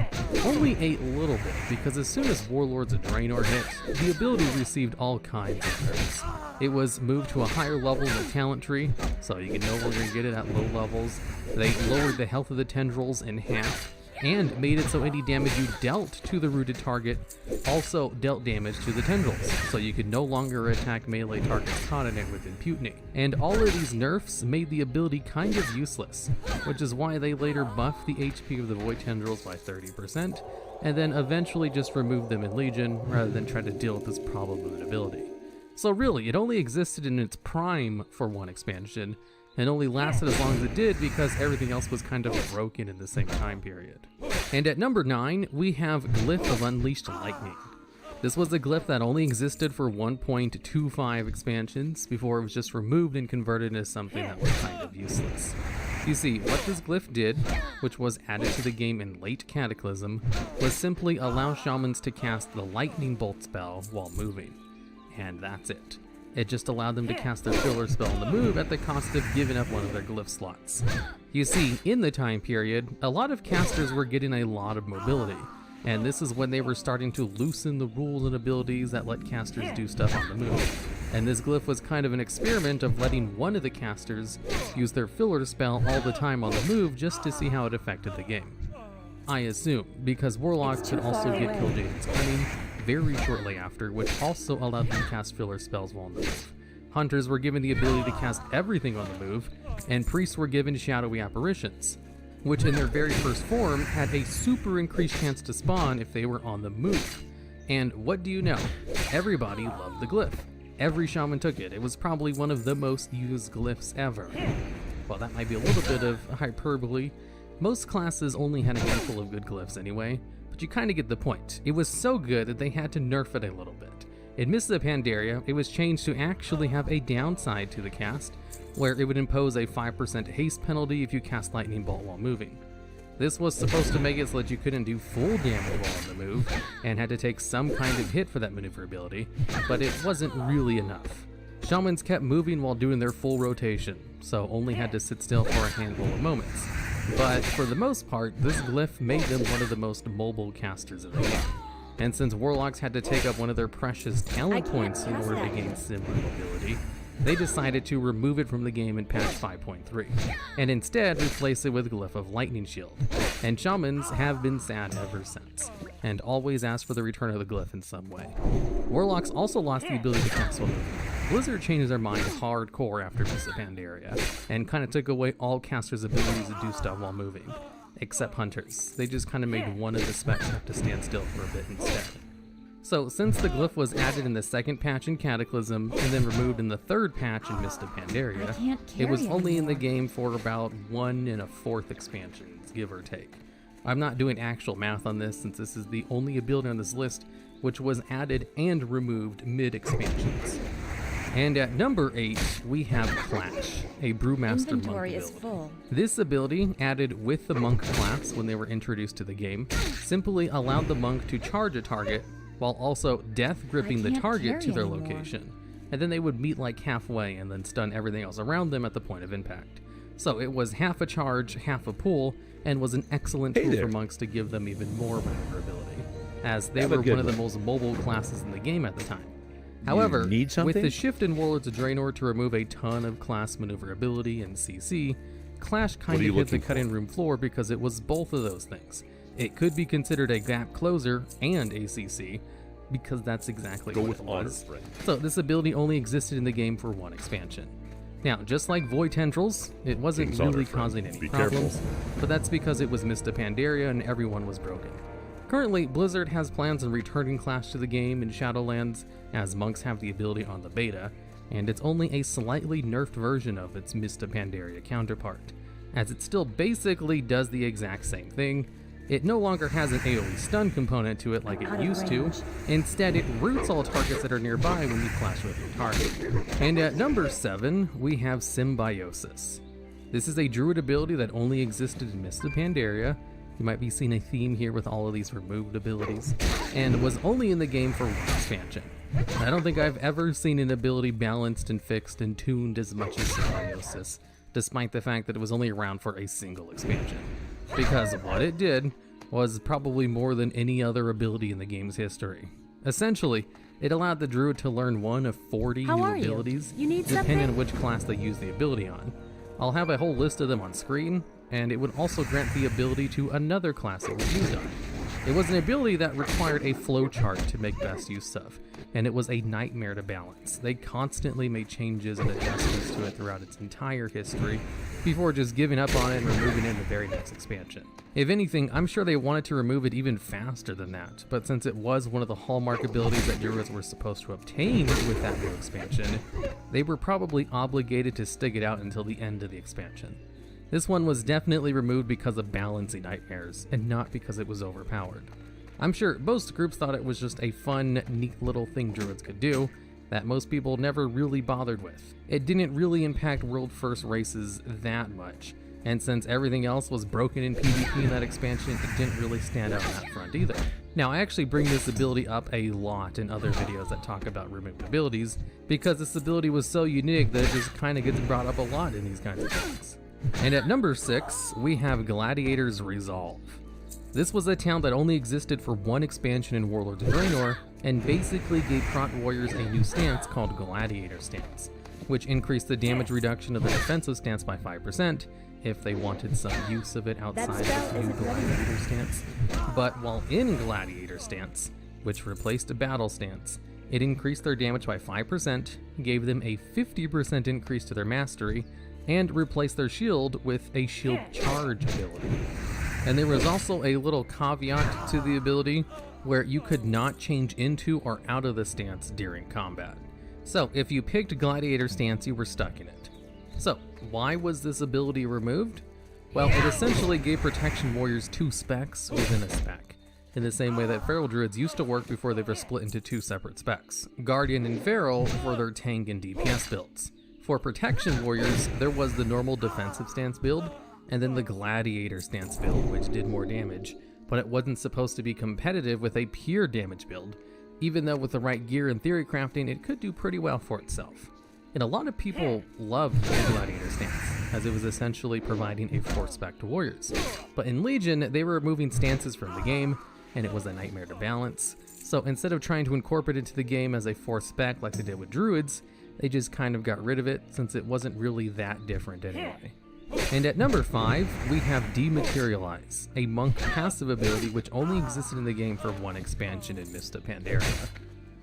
Only a little bit, because as soon as Warlords of Draenor hit, the ability received all kinds of nerfs. It was moved to a higher level in the talent tree, so you can no longer get it at low levels. They lowered the health of the Tendrils in half, and made it so any damage you dealt to the rooted target also dealt damage to the Tendrils, so you could no longer attack melee targets caught in it with impunity. And all of these nerfs made the ability kind of useless, which is why they later buffed the HP of the Void Tendrils by 30%, and then eventually just removed them in Legion rather than try to deal with this problem with an ability. So really, it only existed in its prime for one expansion, and only lasted as long as it did because everything else was kind of broken in the same time period. And at number 9, we have Glyph of Unleashed Lightning. This was a glyph that only existed for 1.25 expansions before it was just removed and converted into something that was kind of useless. You see, what this glyph did, which was added to the game in late Cataclysm, was simply allow shamans to cast the Lightning Bolt spell while moving. And that's it. It just allowed them to cast their filler spell on the move at the cost of giving up one of their glyph slots. You see, in the time period, a lot of casters were getting a lot of mobility, and this is when they were starting to loosen the rules and abilities that let casters do stuff on the move. And this glyph was kind of an experiment of letting one of the casters use their filler spell all the time on the move just to see how it affected the game. I assume, because Warlocks could also get killed Jaden's Cunning very shortly after, which also allowed them to cast filler spells while on the move. Hunters were given the ability to cast everything on the move, and priests were given shadowy apparitions, which in their very first form had a super increased chance to spawn if they were on the move. And what do you know? Everybody loved the glyph. Every shaman took it. It was probably one of the most used glyphs ever. Well, that might be a little bit of hyperbole. Most classes only had a handful of good glyphs anyway, but you kind of get the point. It was so good that they had to nerf it a little bit. In Mists of Pandaria, it was changed to actually have a downside to the cast, where it would impose a 5% haste penalty if you cast Lightning Bolt while moving. This was supposed to make it so that you couldn't do full damage while on the move, and had to take some kind of hit for that maneuverability, but it wasn't really enough. Shamans kept moving while doing their full rotation, so only had to sit still for a handful of moments. But for the most part, this glyph made them one of the most mobile casters of the game. And since Warlocks had to take up one of their precious talent points in order to gain similar mobility, they decided to remove it from the game in patch 5.3, and instead replace it with Glyph of Lightning Shield. And shamans have been sad ever since, and always ask for the return of the glyph in some way. Warlocks also lost the ability to cast while moving. Blizzard changed their mind hardcore after Mists of Pandaria, and kind of took away all casters' abilities to do stuff while moving, except hunters. They just kind of made one of the specs have to stand still for a bit instead. So since the glyph was added in the second patch in Cataclysm, and then removed in the third patch in Mists of Pandaria, it was only in the game for about 1 1/4 expansions, give or take. I'm not doing actual math on this since this is the only ability on this list which was added and removed mid-expansions. And at number 8, we have Clash, a Brewmaster Monk Inventory ability. is full. This ability, added with the Monk class when they were introduced to the game, simply allowed the Monk to charge a target while also death gripping the can't target carry to their anymore. location. And then they would meet like halfway and then stun everything else around them at the point of impact. So it was half a charge, half a pull, and was an excellent tool for monks to give them even more maneuverability, as they were one of the most mobile classes in the game at the time. However, with the shift in Warlords of Draenor to remove a ton of class maneuverability and CC, Clash kind of hit the cutting room floor because it was both of those things. It could be considered a gap closer and ACC, because that's exactly what it was. So this ability only existed in the game for one expansion. Now, just like Void Tendrils, it wasn't really causing any problems, but that's because it was Mists of Pandaria and everyone was broken. Currently, Blizzard has plans on returning Clash to the game in Shadowlands, as monks have the ability on the beta, and it's only a slightly nerfed version of its Mists of Pandaria counterpart, as it still basically does the exact same thing. It no longer has an AOE stun component to it like it used to. Instead, it roots all targets that are nearby when you clash with your target. And at number 7, we have Symbiosis. This is a druid ability that only existed in Mists of Pandaria. You might be seeing a theme here with all of these removed abilities, and was only in the game for one expansion. I don't think I've ever seen an ability balanced and fixed and tuned as much as Symbiosis, despite the fact that it was only around for a single expansion. Because what it did was probably more than any other ability in the game's history. Essentially, it allowed the druid to learn one of 40 new abilities, depending on which class they use the ability on. I'll have a whole list of them on screen, and it would also grant the ability to another class it was used on. It was an ability that required a flowchart to make best use of, and it was a nightmare to balance. They constantly made changes and adjustments to it throughout its entire history, before just giving up on it and removing it in the very next expansion. If anything, I'm sure they wanted to remove it even faster than that, but since it was one of the hallmark abilities that Druids were supposed to obtain with that new expansion, they were probably obligated to stick it out until the end of the expansion. This one was definitely removed because of balancing nightmares, and not because it was overpowered. I'm sure most groups thought it was just a fun, neat little thing Druids could do, that most people never really bothered with. It didn't really impact World First races that much, and since everything else was broken in PvP in that expansion, it didn't really stand out on that front either. Now, I actually bring this ability up a lot in other videos that talk about removed abilities, because this ability was so unique that it just kind of gets brought up a lot in these kinds of things. And at number 6, we have Gladiators Resolve. This was a town that only existed for one expansion in Warlords of Draenor, and basically gave Prot Warriors a new stance called Gladiator Stance, which increased the damage reduction of the defensive stance by 5% if they wanted some use of it outside of the new Gladiator Stance. But while in Gladiator Stance, which replaced a Battle Stance, it increased their damage by 5%, gave them a 50% increase to their mastery, and replaced their shield with a shield charge ability. And there was also a little caveat to the ability where you could not change into or out of the stance during combat. So if you picked Gladiator Stance, you were stuck in it. So why was this ability removed? Well, it essentially gave Protection Warriors 2 specs within a spec, in the same way that Feral Druids used to work before they were split into 2 separate specs, Guardian and Feral for their tank and DPS builds. For Protection Warriors, there was the normal defensive stance build, and then the Gladiator Stance build, which did more damage, but it wasn't supposed to be competitive with a pure damage build, even though with the right gear and theory crafting, it could do pretty well for itself. And a lot of people loved the Gladiator Stance, as it was essentially providing a 4 spec to warriors. But in Legion, they were removing stances from the game, and it was a nightmare to balance. So instead of trying to incorporate it into the game as a 4 spec like they did with Druids, they just kind of got rid of it since it wasn't really that different anyway. And at number 5, we have Dematerialize, a monk passive ability which only existed in the game for one expansion in Mist of Pandaria.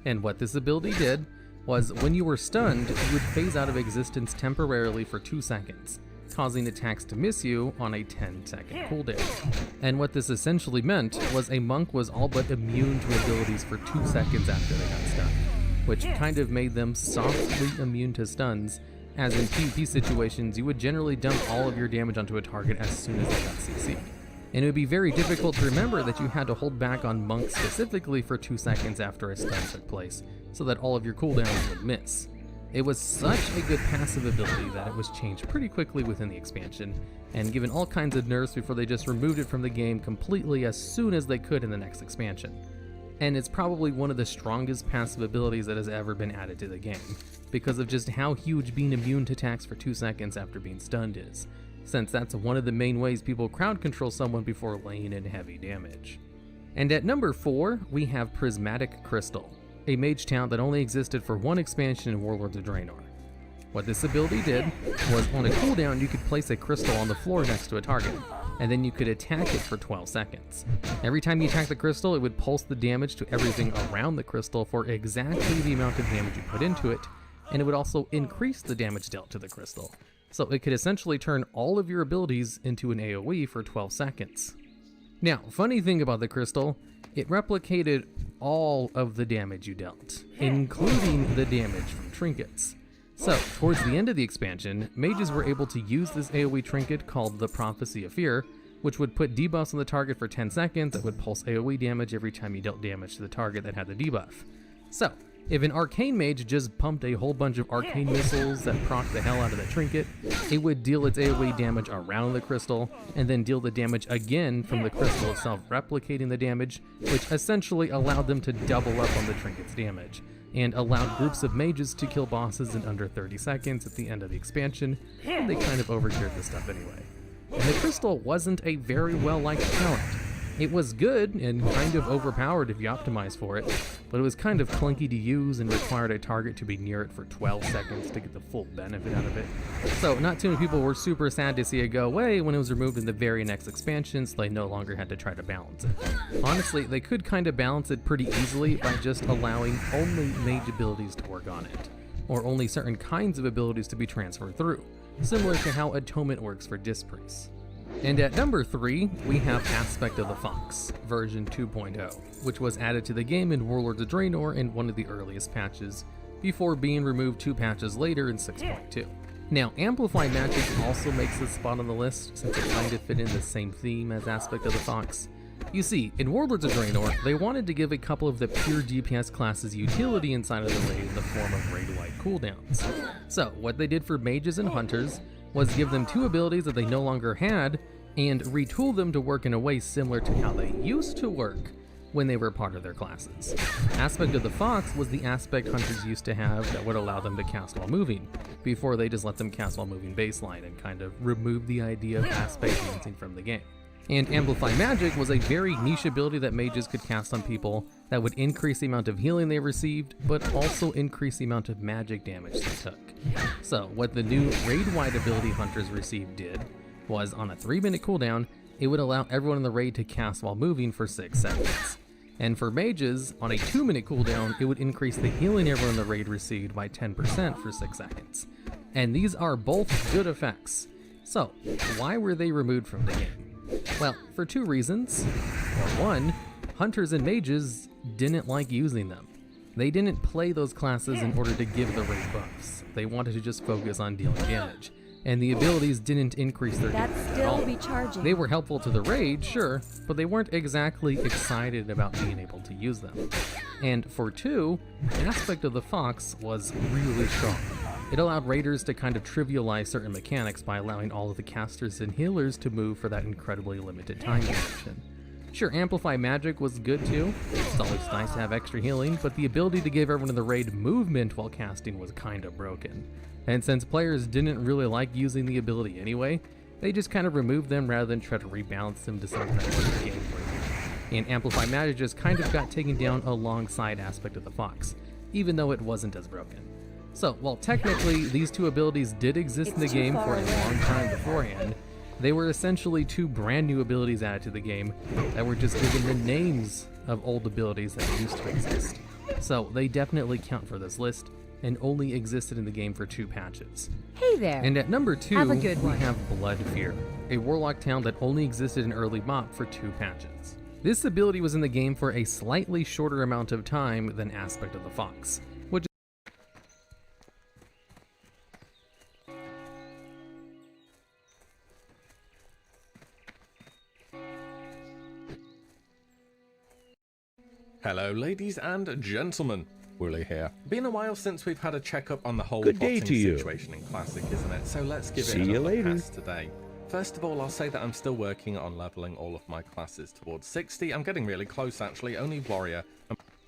And what this ability did was when you were stunned, you would phase out of existence temporarily for 2 seconds, causing attacks to miss you on a 10-second cooldown. And what this essentially meant was a monk was all but immune to abilities for 2 seconds after they got stunned, which kind of made them softly immune to stuns, as in PvP situations, you would generally dump all of your damage onto a target as soon as they got CC'd. And it would be very difficult to remember that you had to hold back on monks specifically for 2 seconds after a stun took place, so that all of your cooldowns would miss. It was such a good passive ability that it was changed pretty quickly within the expansion, and given all kinds of nerfs before they just removed it from the game completely as soon as they could in the next expansion. And it's probably one of the strongest passive abilities that has ever been added to the game, because of just how huge being immune to attacks for 2 seconds after being stunned is, since that's one of the main ways people crowd control someone before laying in heavy damage. And at number 4, we have Prismatic Crystal, a mage town that only existed for one expansion in Warlords of Draenor. What this ability did was on a cooldown you could place a crystal on the floor next to a target, and then you could attack it for 12 seconds. Every time you attack the crystal, it would pulse the damage to everything around the crystal for exactly the amount of damage you put into it, and it would also increase the damage dealt to the crystal. So it could essentially turn all of your abilities into an AoE for 12 seconds. Now, funny thing about the crystal, it replicated all of the damage you dealt, including the damage from trinkets. So, towards the end of the expansion, mages were able to use this AoE trinket called the Prophecy of Fear, which would put debuffs on the target for 10 seconds that would pulse AoE damage every time you dealt damage to the target that had the debuff. So, if an arcane mage just pumped a whole bunch of arcane missiles that proc the hell out of the trinket, it would deal its AoE damage around the crystal, and then deal the damage again from the crystal itself, replicating the damage, which essentially allowed them to double up on the trinket's damage, and allowed groups of mages to kill bosses in under 30 seconds at the end of the expansion, and they kind of overcured this stuff anyway. And the crystal wasn't a very well-liked talent. It was good and kind of overpowered if you optimized for it, but it was kind of clunky to use and required a target to be near it for 12 seconds to get the full benefit out of it. So not too many people were super sad to see it go away when it was removed in the very next expansion, so they no longer had to try to balance it. Honestly, they could kind of balance it pretty easily by just allowing only mage abilities to work on it, or only certain kinds of abilities to be transferred through, similar to how Atonement works for Disc Priests. And at number 3, we have Aspect of the Fox, version 2.0, which was added to the game in Warlords of Draenor in one of the earliest patches, before being removed 2 patches later in 6.2. Now, Amplify Magic also makes this spot on the list, since it kind of fit in the same theme as Aspect of the Fox. You see, in Warlords of Draenor, they wanted to give a couple of the pure DPS classes utility inside of the raid in the form of raid-wide cooldowns. So, what they did for mages and hunters was give them 2 abilities that they no longer had, and retool them to work in a way similar to how they used to work when they were part of their classes. Aspect of the Fox was the aspect hunters used to have that would allow them to cast while moving, before they just let them cast while moving baseline and kind of remove the idea of aspect dancing from the game. And Amplify Magic was a very niche ability that mages could cast on people that would increase the amount of healing they received, but also increase the amount of magic damage they took. So what the new raid-wide ability hunters received did was, on a 3-minute cooldown, it would allow everyone in the raid to cast while moving for 6 seconds. And for mages, on a 2-minute cooldown, it would increase the healing everyone in the raid received by 10% for 6 seconds. And these are both good effects. So, why were they removed from the game? Well, for 2 reasons. For one, hunters and mages didn't like using them. They didn't play those classes in order to give the raid buffs. They wanted to just focus on dealing damage. And the abilities didn't increase their damage That's at still all. recharging. They were helpful to the raid, sure, but they weren't exactly excited about being able to use them. And for 2, Aspect of the Fox was really strong. It allowed raiders to kind of trivialize certain mechanics by allowing all of the casters and healers to move for that incredibly limited time duration. Sure, Amplify Magic was good too. It's always nice to have extra healing, but the ability to give everyone in the raid movement while casting was kinda broken. And since players didn't really like using the ability anyway, they just kind of removed them rather than try to rebalance them to something that was game breaking. And Amplify Magic just kind of got taken down alongside Aspect of the Fox, even though it wasn't as broken. So, while technically these 2 abilities did exist in the It's too game far for a away. long time beforehand, they were essentially 2 brand new abilities added to the game that were just given the names of old abilities that used to exist. So they definitely count for this list, and only existed in the game for 2 patches. Hey there. And at number 2, Have a good we one. have Blood Fear, a warlock town that only existed in early MOP for 2 patches. This ability was in the game for a slightly shorter amount of time than Aspect of the Fox, which Hello, ladies and gentlemen. Wooly here. Been a while since we've had a checkup on the whole Good day botting to you. situation in Classic, isn't it? So let's give See it you another later. pass today. First of all, I'll say that I'm still working on leveling all of my classes towards 60. I'm getting really close, actually. Only Warrior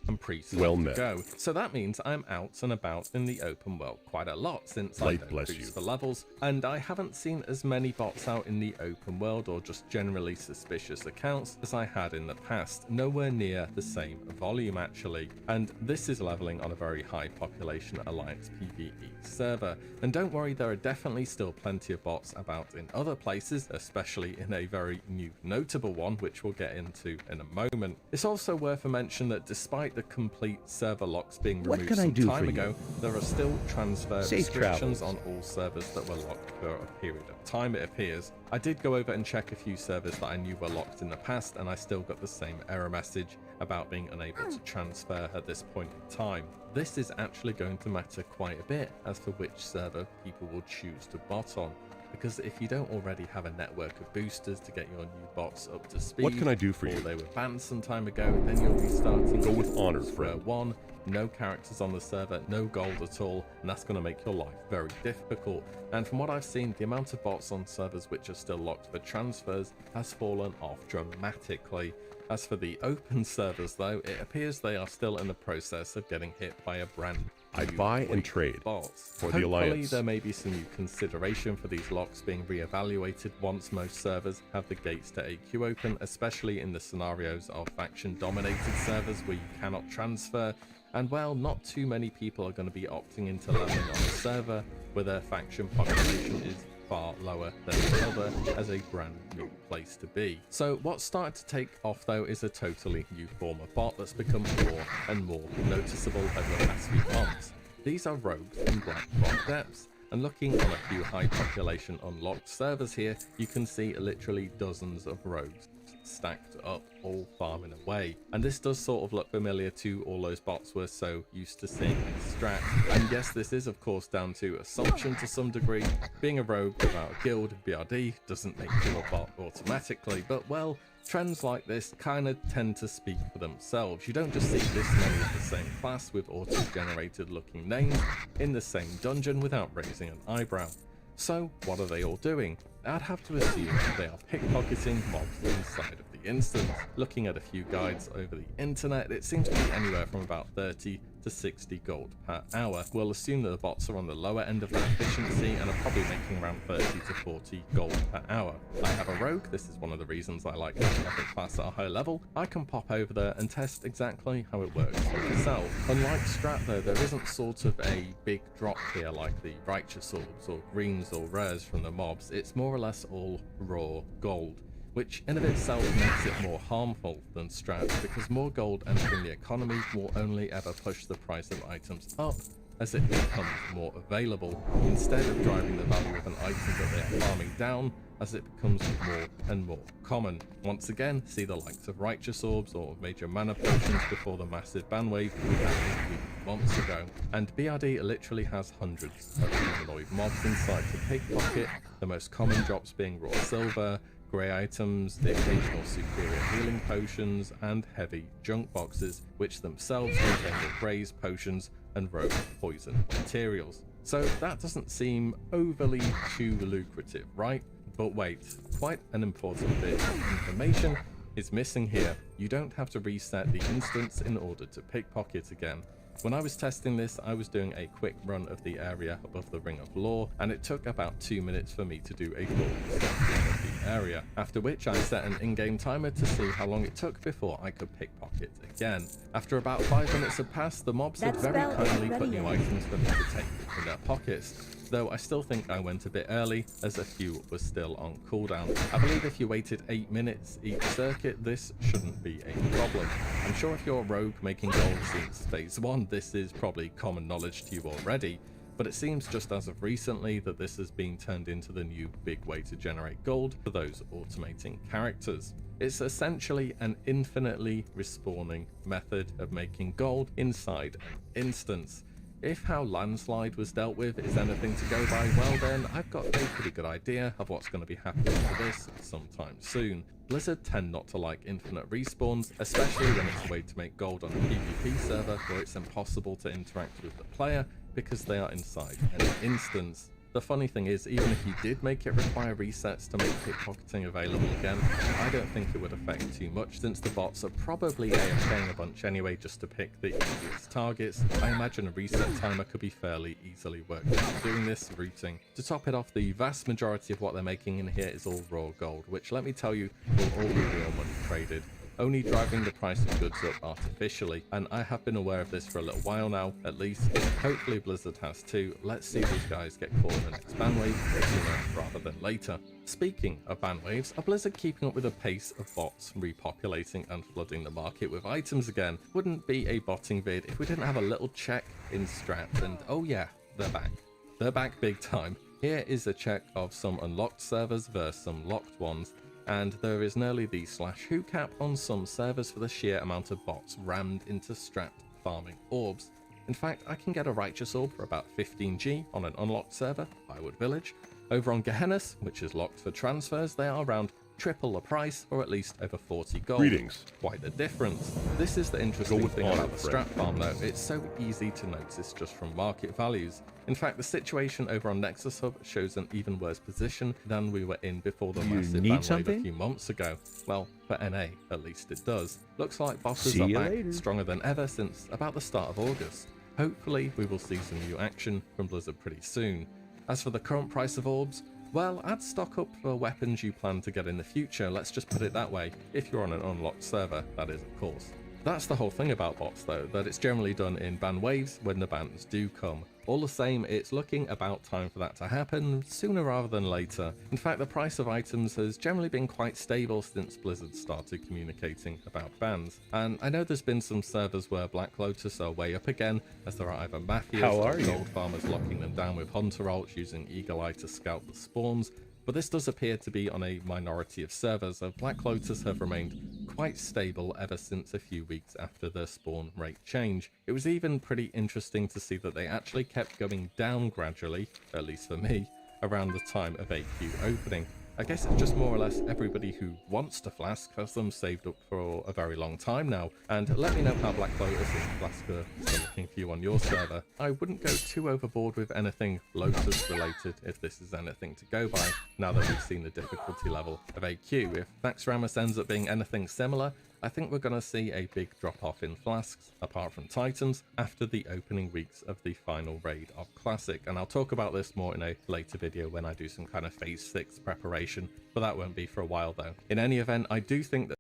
and Priest Well left to met. go. So that means I'm out and about in the open world quite a lot since I Light don't bless boost you. the levels, and I haven't seen as many bots out in the open world or just generally suspicious accounts as I had in the past. Nowhere near the same volume, actually. And this is leveling on a very high population Alliance PvE server. And don't worry, there are definitely still plenty of bots about in other places, especially in a very new notable one, which we'll get into in a moment. It's also worth a mention that despite the complete server locks being What removed can I some do time for ago, there are still transfer Safe restrictions travels. on all servers that were locked for a period of time, it appears. I did go over and check a few servers that I knew were locked in the past, and I still got the same error message about being unable to transfer at this point in time. This is actually going to matter quite a bit as for which server people will choose to bot on, because if you don't already have a network of boosters to get your new bots up to speed, What can I do for or you? they were banned some time ago, then you'll be starting Go with honor, square friend. one, no characters on the server, no gold at all, and that's going to make your life very difficult. And from what I've seen, the amount of bots on servers which are still locked for transfers has fallen off dramatically. As for the open servers though, it appears they are still in the process of getting hit by a brand I new buy and wave trade of bots. for the Hopefully Alliance. there may be some new consideration for these locks being re-evaluated once most servers have the gates to AQ open, especially in the scenarios of faction dominated servers where you cannot transfer, and well, not too many people are going to be opting into leveling on a server where their faction population is far lower than another as a brand new place to be. So what's started to take off though is a totally new form of bot that's become more and more noticeable over the past few months. These are rogues in Black Rock Depths, and looking on a few high population unlocked servers here, you can see literally dozens of rogues stacked up, all farming away. And this does sort of look familiar to all those bots we're so used to seeing in Strat. And yes, this is of course down to assumption to some degree. Being a rogue without a guild BRD doesn't make you a bot automatically, but well, trends like this kind of tend to speak for themselves. You don't just see this many of the same class with auto-generated looking names in the same dungeon without raising an eyebrow. So what are they all doing? I'd have to assume they are pickpocketing mobs inside of the instance. Looking at a few guides over the internet, it seems to be anywhere from about 30 to 60 gold per hour. We'll assume that the bots are on the lower end of that efficiency and are probably making around 30 to 40 gold per hour. I have a rogue, this is one of the reasons I like having a class at a high level. I can pop over there and test exactly how it works for myself. Unlike Strat though, there isn't sort of a big drop here like the Righteous Orbs or greens or rares from the mobs. It's more or less all raw gold, which in of itself makes it more harmful than Strat, because more gold entering the economy will only ever push the price of items up as it becomes more available, instead of driving the value of an item that they are farming down as it becomes more and more common. Once again, see the likes of Righteous Orbs or major mana potions before the massive ban wave we had a few months ago. And BRD literally has hundreds of humanoid mobs inside to pickpocket, the most common drops being raw silver, grey items, the occasional superior healing potions, and heavy junk boxes, which themselves contain the greys, potions, and rogue poison materials. So that doesn't seem overly too lucrative, right? But wait, quite an important bit of information is missing here. You don't have to reset the instance in order to pickpocket again. When I was testing this, I was doing a quick run of the area above the Ring of Law, and it took about 2 minutes for me to do a full run of the area, after which I set an in-game timer to see how long it took before I could pickpocket again. After about 5 minutes had passed, the mobs had very kindly put new items for me to take in their pockets, though I still think I went a bit early as a few were still on cooldown. I believe if you waited 8 minutes each circuit, this shouldn't be a problem. I'm sure if you're a rogue making gold since phase 1, this is probably common knowledge to you already, but it seems just as of recently that this has been turned into the new big way to generate gold for those automating characters. It's essentially an infinitely respawning method of making gold inside an instance. If how Landslide was dealt with is anything to go by, well then, I've got a pretty good idea of what's going to be happening to this sometime soon. Blizzard tend not to like infinite respawns, especially when it's a way to make gold on a PvP server where it's impossible to interact with the player because they are inside an instance. The funny thing is, even if you did make it require resets to make pickpocketing available again, I don't think it would affect too much, since the bots are probably AFKing a bunch anyway just to pick the easiest targets. I imagine a reset timer could be fairly easily worked out doing this routing. To top it off, the vast majority of what they're making in here is all raw gold, which let me tell you will all be real money traded, only driving the price of goods up artificially, and I have been aware of this for a little while now, at least. Hopefully Blizzard has too. Let's see these guys get caught in the next ban wave sooner rather than later. Speaking of ban waves, are Blizzard keeping up with the pace of bots repopulating and flooding the market with items again? Wouldn't be a botting vid if we didn't have a little check in Strat, and oh yeah, they're back. They're back big time. Here is a check of some unlocked servers versus some locked ones, and there is nearly the /who cap on some servers for the sheer amount of bots rammed into Strat farming orbs. In fact, I can get a Righteous Orb for about 15g on an unlocked server, Firewood Village. Over on Gehenna's, which is locked for transfers, they are around triple the price, or at least over 40 gold. Greetings. Quite the difference. This is the interesting with thing honor, about the friend. strat farm though, it's so easy to notice just from market values. In fact, the situation over on Nexus Hub shows an even worse position than we were in before the massive ban wave a few months ago. Well, for NA, at least it does. Looks like bosses are back stronger than ever since about the start of August. Hopefully, we will see some new action from Blizzard pretty soon. As for the current price of orbs, well, add stock up for weapons you plan to get in the future, let's just put it that way, if you're on an unlocked server, that is of course. That's the whole thing about bots though, that it's generally done in ban waves when the bans do come. All the same, it's looking about time for that to happen, sooner rather than later. In fact, the price of items has generally been quite stable since Blizzard started communicating about bans. And I know there's been some servers where Black Lotus are way up again, as there are either mafias or gold farmers locking them down with Hunter ults using Eagle Eye to scout the spawns, but this does appear to be on a minority of servers, and Black Lotus have remained quite stable ever since a few weeks after the spawn rate change. It was even pretty interesting to see that they actually kept going down gradually, at least for me, around the time of AQ opening. I guess it's just more or less everybody who wants to flask has them saved up for a very long time now. And let me know how Black Lotus and Flasker is still looking for you on your server. I wouldn't go too overboard with anything Lotus related if this is anything to go by, now that we've seen the difficulty level of AQ. If Naxxramas ends up being anything similar, I think we're going to see a big drop off in flasks, apart from Titans, after the opening weeks of the final raid of Classic. And I'll talk about this more in a later video when I do some kind of phase 6 preparation, but that won't be for a while though. In any event, I do think that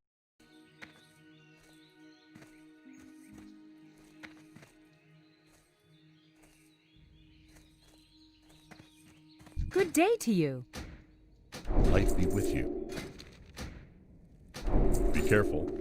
Good day to you. Light be with you. Be careful.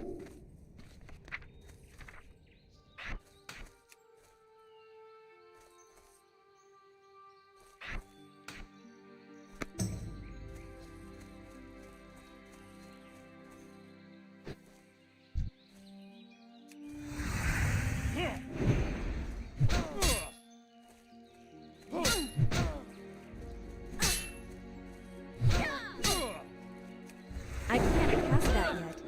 I can't cast that yet.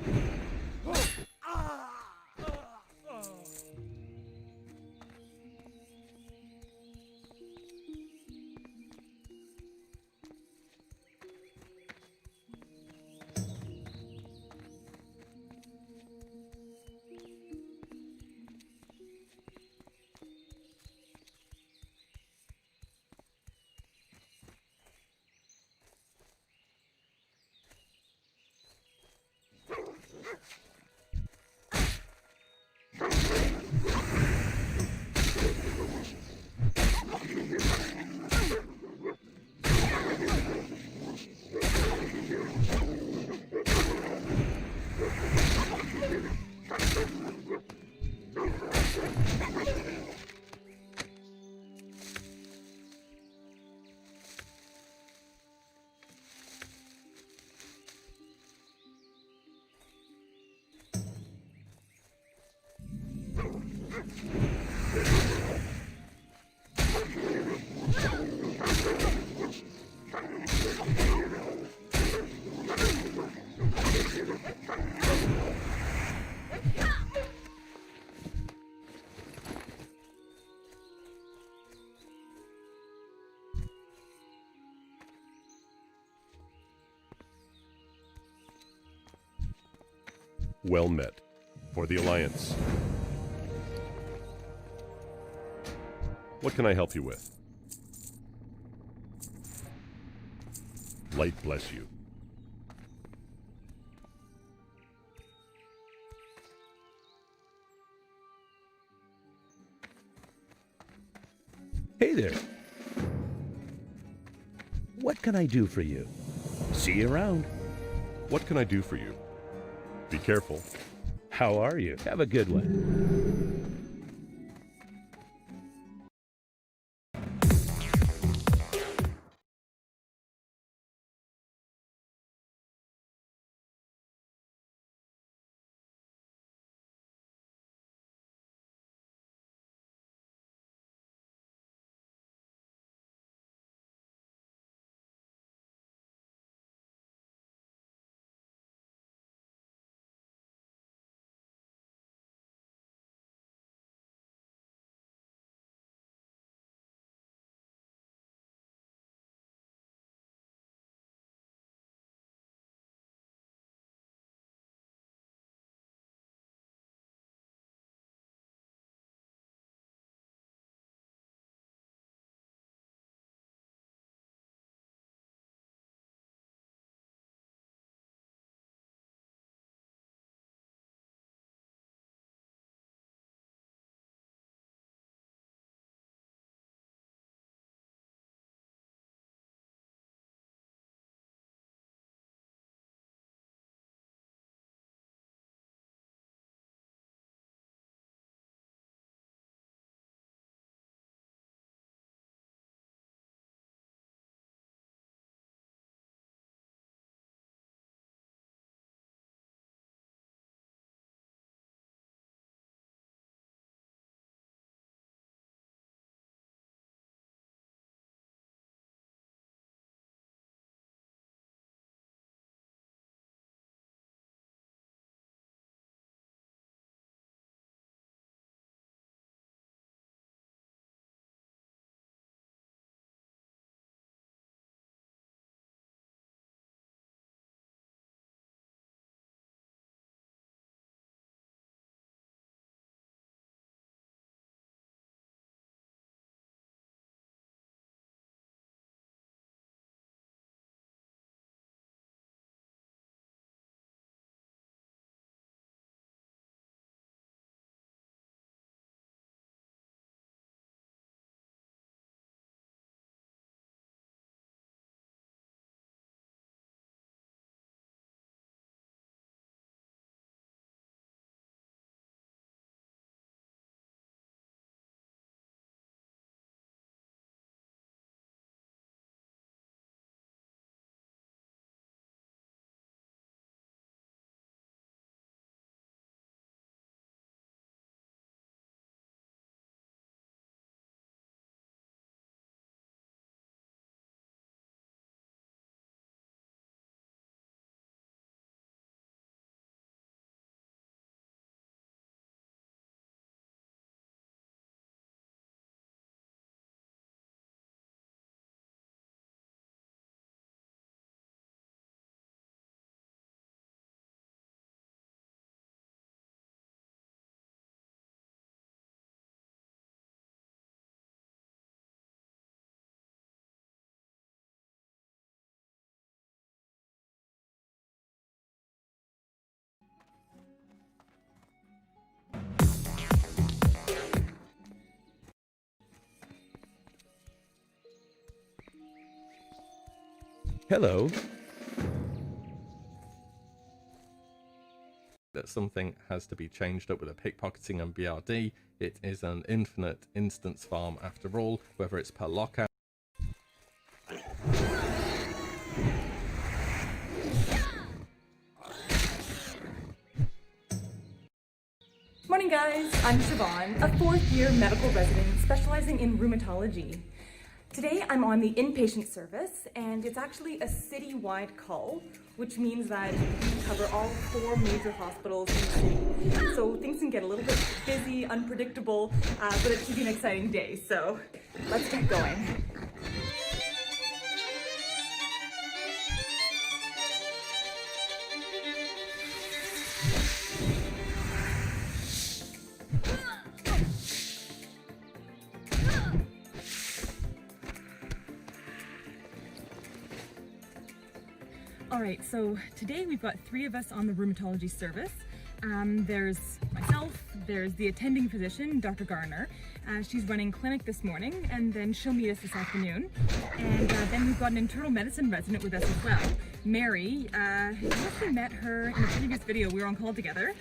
Well met. For the Alliance. What can I help you with? Light bless you. Hey there. What can I do for you? See you around. What can I do for you? Be careful. How are you? Have a good one. Hello. That something has to be changed up with a pickpocketing and BRD. It is an infinite instance farm after all, whether it's per lockout. Morning guys, I'm Siobhan, a fourth-year medical resident specializing in rheumatology. Today I'm on the inpatient service, and it's actually a city-wide call, which means that we cover all 4 major hospitals in the city. So things can get a little bit busy, unpredictable, but it should be an exciting day, so let's get going. Alright, so today we've got 3 of us on the rheumatology service. There's myself, there's the attending physician, Dr. Garner. She's running clinic this morning, and then she'll meet us this afternoon. And then we've got an internal medicine resident with us as well, Mary. You actually met her in a previous video. We were on call together.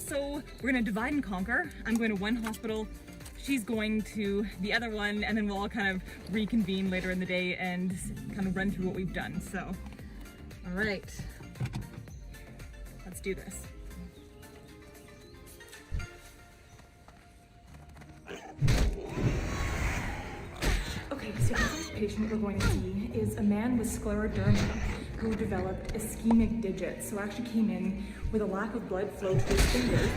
So we're going to divide and conquer. I'm going to one hospital, she's going to the other one, and then we'll all kind of reconvene later in the day and kind of run through what we've done. So, all right, let's do this. Okay, so the first patient we're going to see is a man with scleroderma who developed ischemic digits. So actually came in with a lack of blood flow to his fingers,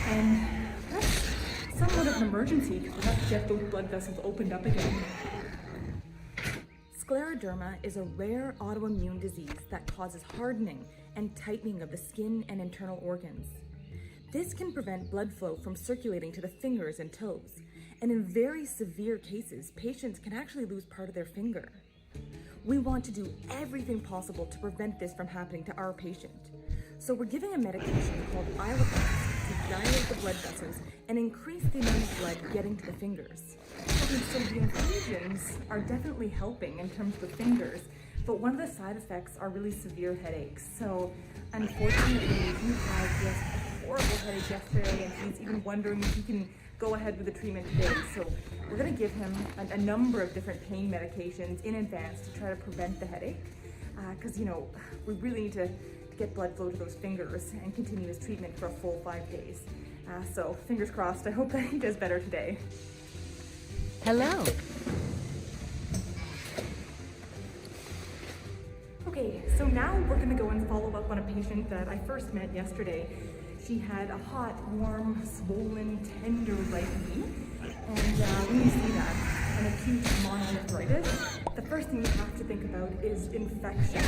and that's somewhat of an emergency because we have to get those blood vessels opened up again. Scleroderma is a rare autoimmune disease that causes hardening and tightening of the skin and internal organs. This can prevent blood flow from circulating to the fingers and toes, and in very severe cases, patients can actually lose part of their finger. We want to do everything possible to prevent this from happening to our patient. So we're giving a medication called Iloprost to dilate the blood vessels and increase the amount of blood getting to the fingers. Okay, so the infusions are definitely helping in terms of the fingers, but one of the side effects are really severe headaches. So unfortunately, he had just a horrible headache yesterday, and he's even wondering if he can go ahead with the treatment today. So we're going to give him a number of different pain medications in advance to try to prevent the headache, because you know, we really need to get blood flow to those fingers and continue his treatment for a full 5 days. So fingers crossed, I hope that he does better today. Hello. Okay, so now we're going to go and follow up on a patient that I first met yesterday. She had a hot, warm, swollen, tender right knee, and when you see that, an acute monoarthritis, the first thing you have to think about is infection.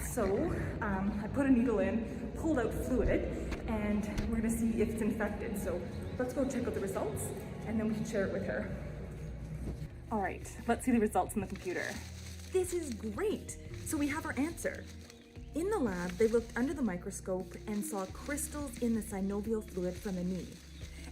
So I put a needle in, pulled out fluid, and we're going to see if it's infected. So let's go check out the results, and then we can share it with her. All right, let's see the results on the computer. This is great. So we have our answer. In the lab, they looked under the microscope and saw crystals in the synovial fluid from the knee.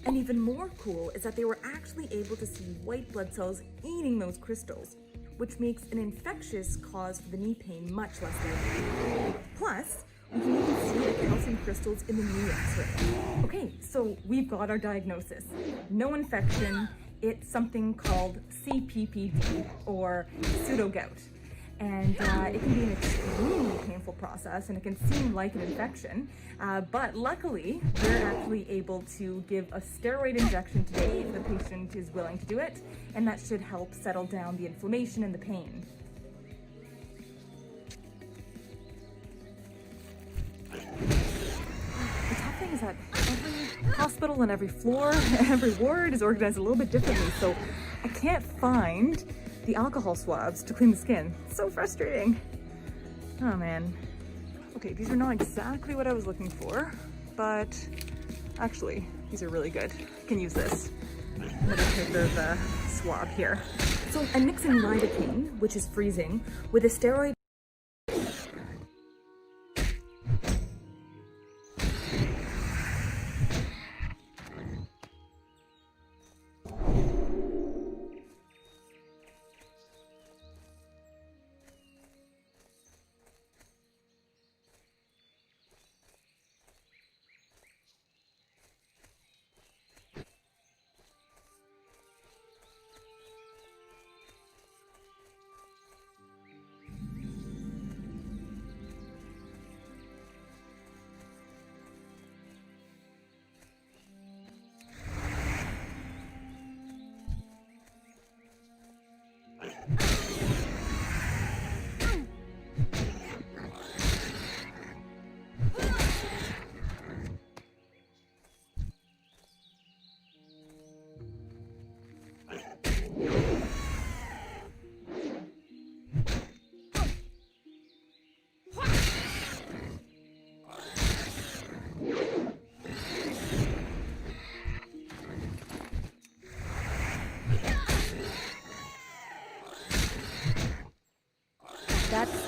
And even more cool is that they were actually able to see white blood cells eating those crystals, which makes an infectious cause for the knee pain much less likely. Plus, we can even see the calcium crystals in the knee X-ray. Okay, so we've got our diagnosis. No infection. It's something called CPPD, or pseudo-gout. And it can be an extremely painful process, and it can seem like an infection, but luckily we're actually able to give a steroid injection today if the patient is willing to do it, and that should help settle down the inflammation and the pain. The tough thing is that every hospital and every floor, every ward is organized a little bit differently, so I can't find the alcohol swabs to clean the skin. So frustrating. Oh man. Okay, these are not exactly what I was looking for, but actually, these are really good. I can use this. Another type of swab here. So I'm mixing lidocaine, which is freezing, with a steroid.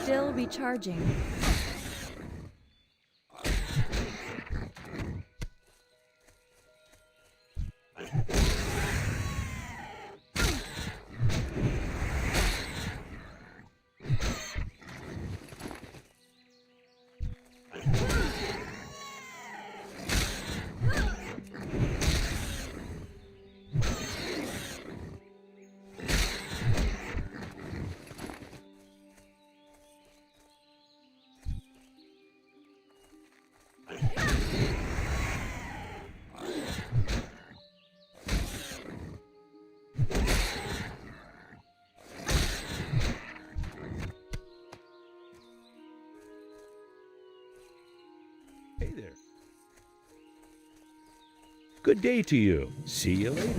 still recharging. Hey there. Good day to you. See you later.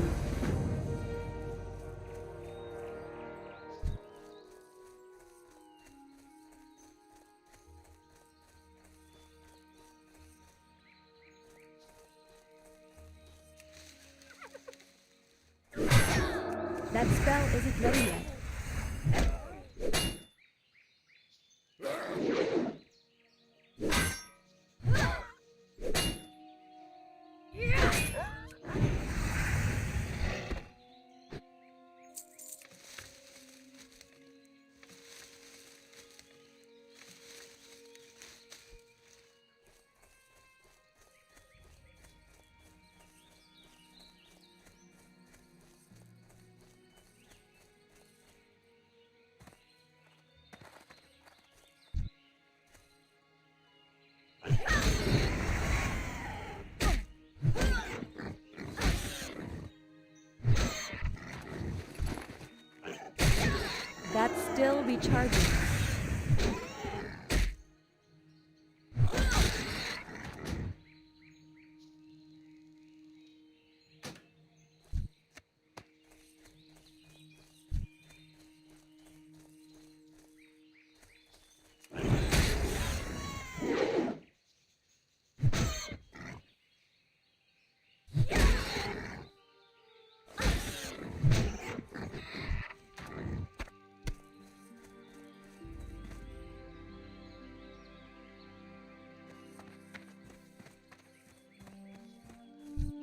That spell isn't ready yet. That's still recharging.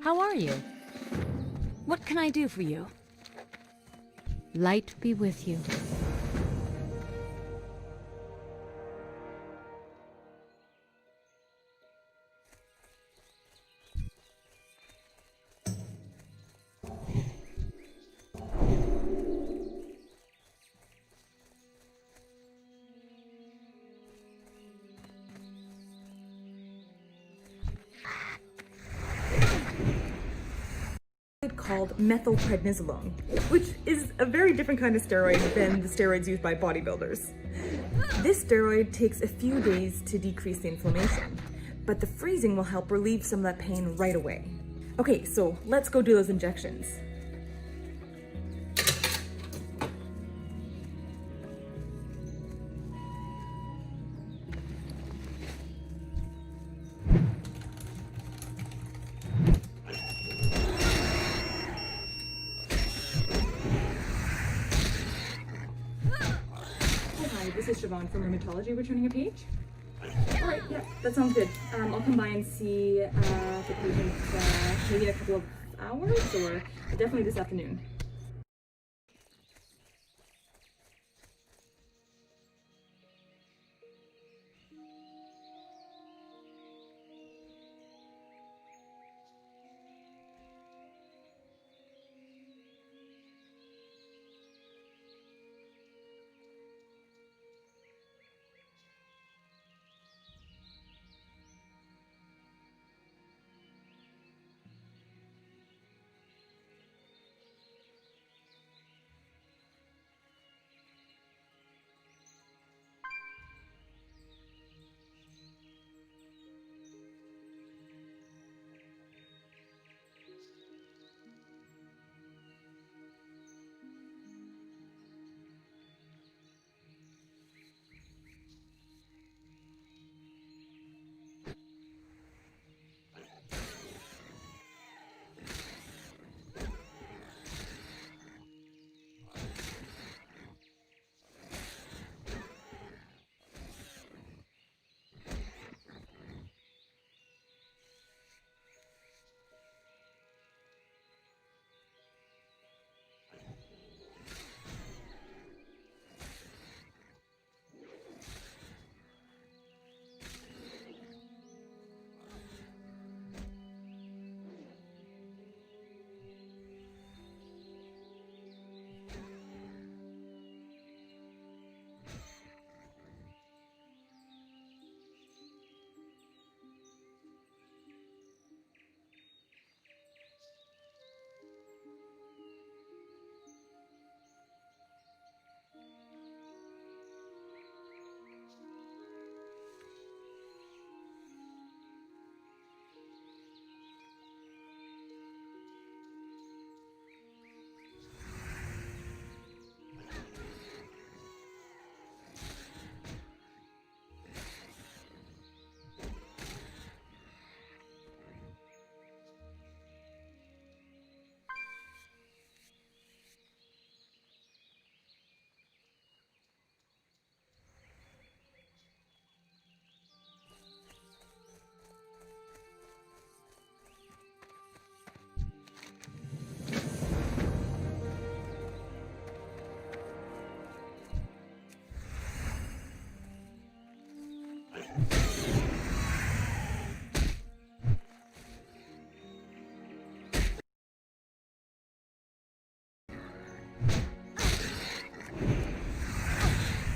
How are you? What can I do for you? Light be with you. Called methylprednisolone, which is a very different kind of steroid than the steroids used by bodybuilders. This steroid takes a few days to decrease the inflammation, but the freezing will help relieve some of that pain right away. Okay, so let's go do those injections. This is Siobhan from Rheumatology returning a page. All right, yeah, that sounds good. I'll come by and see the patient maybe in a couple of hours, or definitely this afternoon.